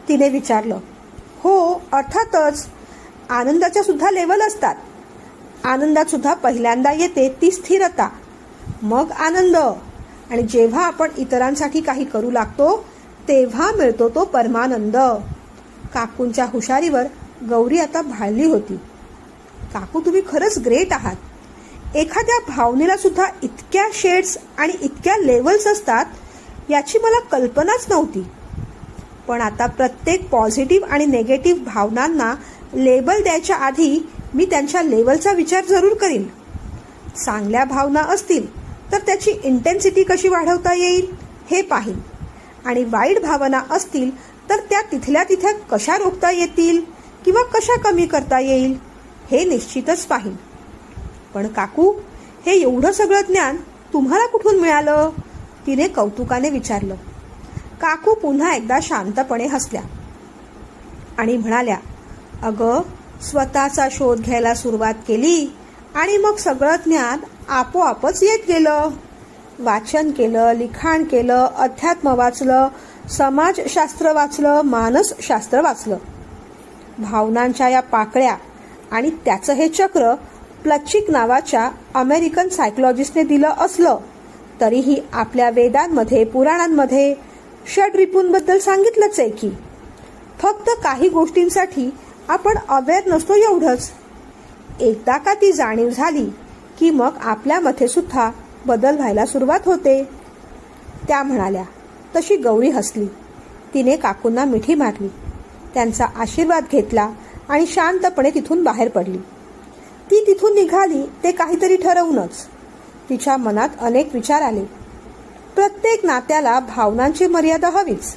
तिने विचारलं. हो, अर्थातच. आनंदाच्या सुद्धा लेवल असतात. आनंदात सुद्धा पहिल्यांदा येते ती स्थिरता, मग आनंद, आणि जेव्हा आपण इतरांसाठी काही करू लागतो तेव्हा मिळतो तो परमानंद. काकूंच्या हुशारीवर गौरी आता भाळली होती. काकू, तुम्ही खरंच ग्रेट आहात. एखाद्या भावनेला सुद्धा इतक्या शेड्स आणि इतक्या लेवल्स असतात याची मला कल्पनाच नव्हती. पण आता प्रत्येक पॉझिटिव्ह आणि नेगेटिव्ह भावनांना लेबल द्यायच्या आधी मी त्यांच्या लेवलचा विचार जरूर करीन. चांगल्या भावना असतील तर त्याची इंटेन्सिटी कशी वाढवता येईल हे पाहीन, आणि वाईट भावना असतील तर त्या तिथल्या तिथे कशा रोखता येतील किंवा कशा कमी करता येईल हे निश्चितच पाहीन. पण काकू, हे एवढं सगळं ज्ञान तुम्हाला कुठून मिळालं? तिने कौतुकाने विचारलं. काकू पुन्हा एकदा शांतपणे हसल्या आणि म्हणाल्या, अगं, स्वतःचा शोध घ्यायला सुरुवात केली आणि मग सगळं ज्ञान आपोआपच येत गेलं. वाचन केलं, लिखाण केलं, अध्यात्म वाचलं, समाजशास्त्र वाचलं, मानसशास्त्र वाचलं. भावनांच्या या पाकळ्या आणि त्याचं हे चक्र प्लचिक नावाच्या अमेरिकन सायकोलॉजिस्टने दिलं असलं तरीही आपल्या वेदांमध्ये, पुराणांमध्ये षड्रिपूंबद्दल सांगितलंच आहे की. फक्त काही गोष्टींसाठी आपण अवेअर नसतो एवढंच. एकदा का ती जाणीव झाली की मग आपल्यामध्ये सुद्धा बदल व्हायला सुरुवात होते. त्या म्हणाल्या. तशी गौरी हसली. तिने काकूंना मिठी मारली, त्यांचा आशीर्वाद घेतला आणि शांतपणे तिथून बाहेर पडली. ती तिथून निघाली ते काहीतरी ठरवूनच. तिच्या मनात अनेक विचार आले. प्रत्येक नात्याला भावनांची मर्यादा हवीच.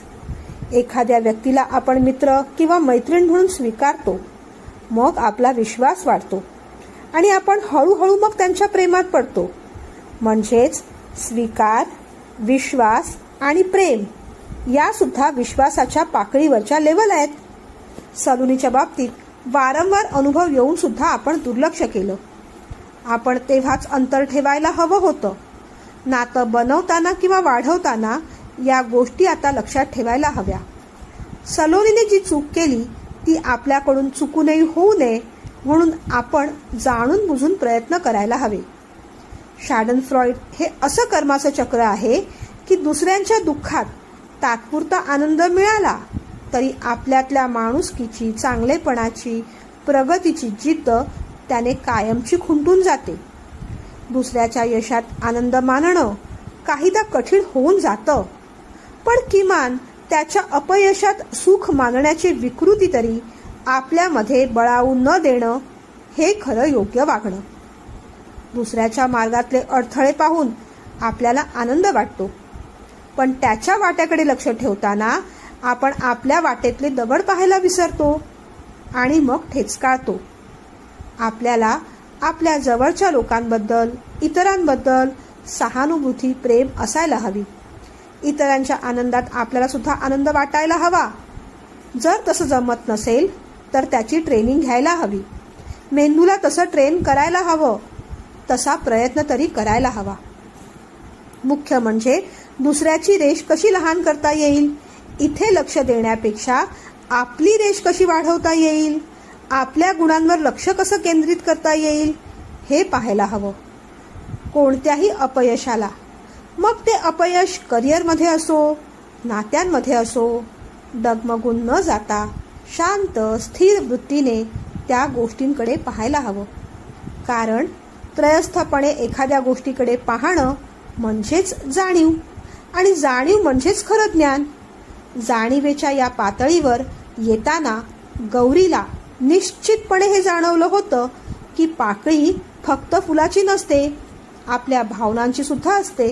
एखाद्या व्यक्तीला आपण मित्र किंवा मैत्रीण म्हणून स्वीकारतो, मग आपला विश्वास वाढतो आणि आपण हळूहळू मग त्यांच्या प्रेमात पडतो. म्हणजेच स्वीकार, विश्वास आणि प्रेम या सुद्धा विश्वासाच्या पाकळीवरच्या लेवल आहेत. सलोनीच्या बाबतीत वारंवार अनुभव येऊन सुद्धा आपण दुर्लक्ष केलं. आपण तेव्हाच अंतर ठेवायला हवं होतं. नातं बनवताना किंवा वाढवताना या गोष्टी आता लक्षात ठेवायला हव्या. सलोनीने जी चूक केली ती आपल्याकडून चुकूनही होऊ नये म्हणून आपण जाणून बुजून प्रयत्न करायला हवे. शाडनफ्रॉइड हे असं कर्माचं चक्र आहे की दुसऱ्यांच्या दुःखात तात्पुरता आनंद मिळाला तरी आपल्यातल्या माणुसकीची, चांगलेपणाची, प्रगतीची जिद्द त्याने कायमची खुंटून जाते. दुसऱ्याच्या यशात आनंद मानणं काहीदा कठीण होऊन जातं, पण किमान त्याच्या अपयशात सुख मानण्याची विकृती तरी आपल्यामध्ये बळावू न देणं हे खरं योग्य वागणं. दुसऱ्याच्या मार्गातले अडथळे पाहून आपल्याला आनंद वाटतो, पण त्याच्या वाट्याकडे लक्ष ठेवताना आपण आपल्या वाटेतले दगड पाहायला विसरतो आणि मग ठेचकाळतो. आपल्याला आपल्या जवळच्या लोकांबद्दल, इतरांबद्दल सहानुभूती, प्रेम असायला हवी. इतरांच्या आनंदात आपल्याला सुद्धा आनंद वाटायला हवा. जर तसं जमत नसेल तर त्याची ट्रेनिंग घ्यायला हवी. मेंदूला तसं ट्रेन करायला हवं, तसा प्रयत्न तरी करायला हवा. मुख्य म्हणजे दुसऱ्याची रेष कशी लहान करता येईल इथे लक्ष देण्यापेक्षा आपली रेष कशी वाढवता येईल, आपल्या गुणांवर लक्ष कसं केंद्रित करता येईल हे पाहायला हवं. कोणत्याही अपयशाला, मग ते अपयश करिअरमध्ये असो, नात्यांमध्ये असो, डगमगून न जाता शांत स्थिर वृत्तीने त्या गोष्टींकडे पाहायला हवं. कारण त्रयस्थपणे एखाद्या गोष्टीकडे पाहणं म्हणजेच जाणीव, आणि जाणीव म्हणजेच खरं ज्ञान. जाणीवेच्या या पातळीवर येताना गौरीला निश्चितपणे हे जाणवलं होतं की पाकळी फक्त फुलाची नसते, आपल्या भावनांची सुद्धा असते.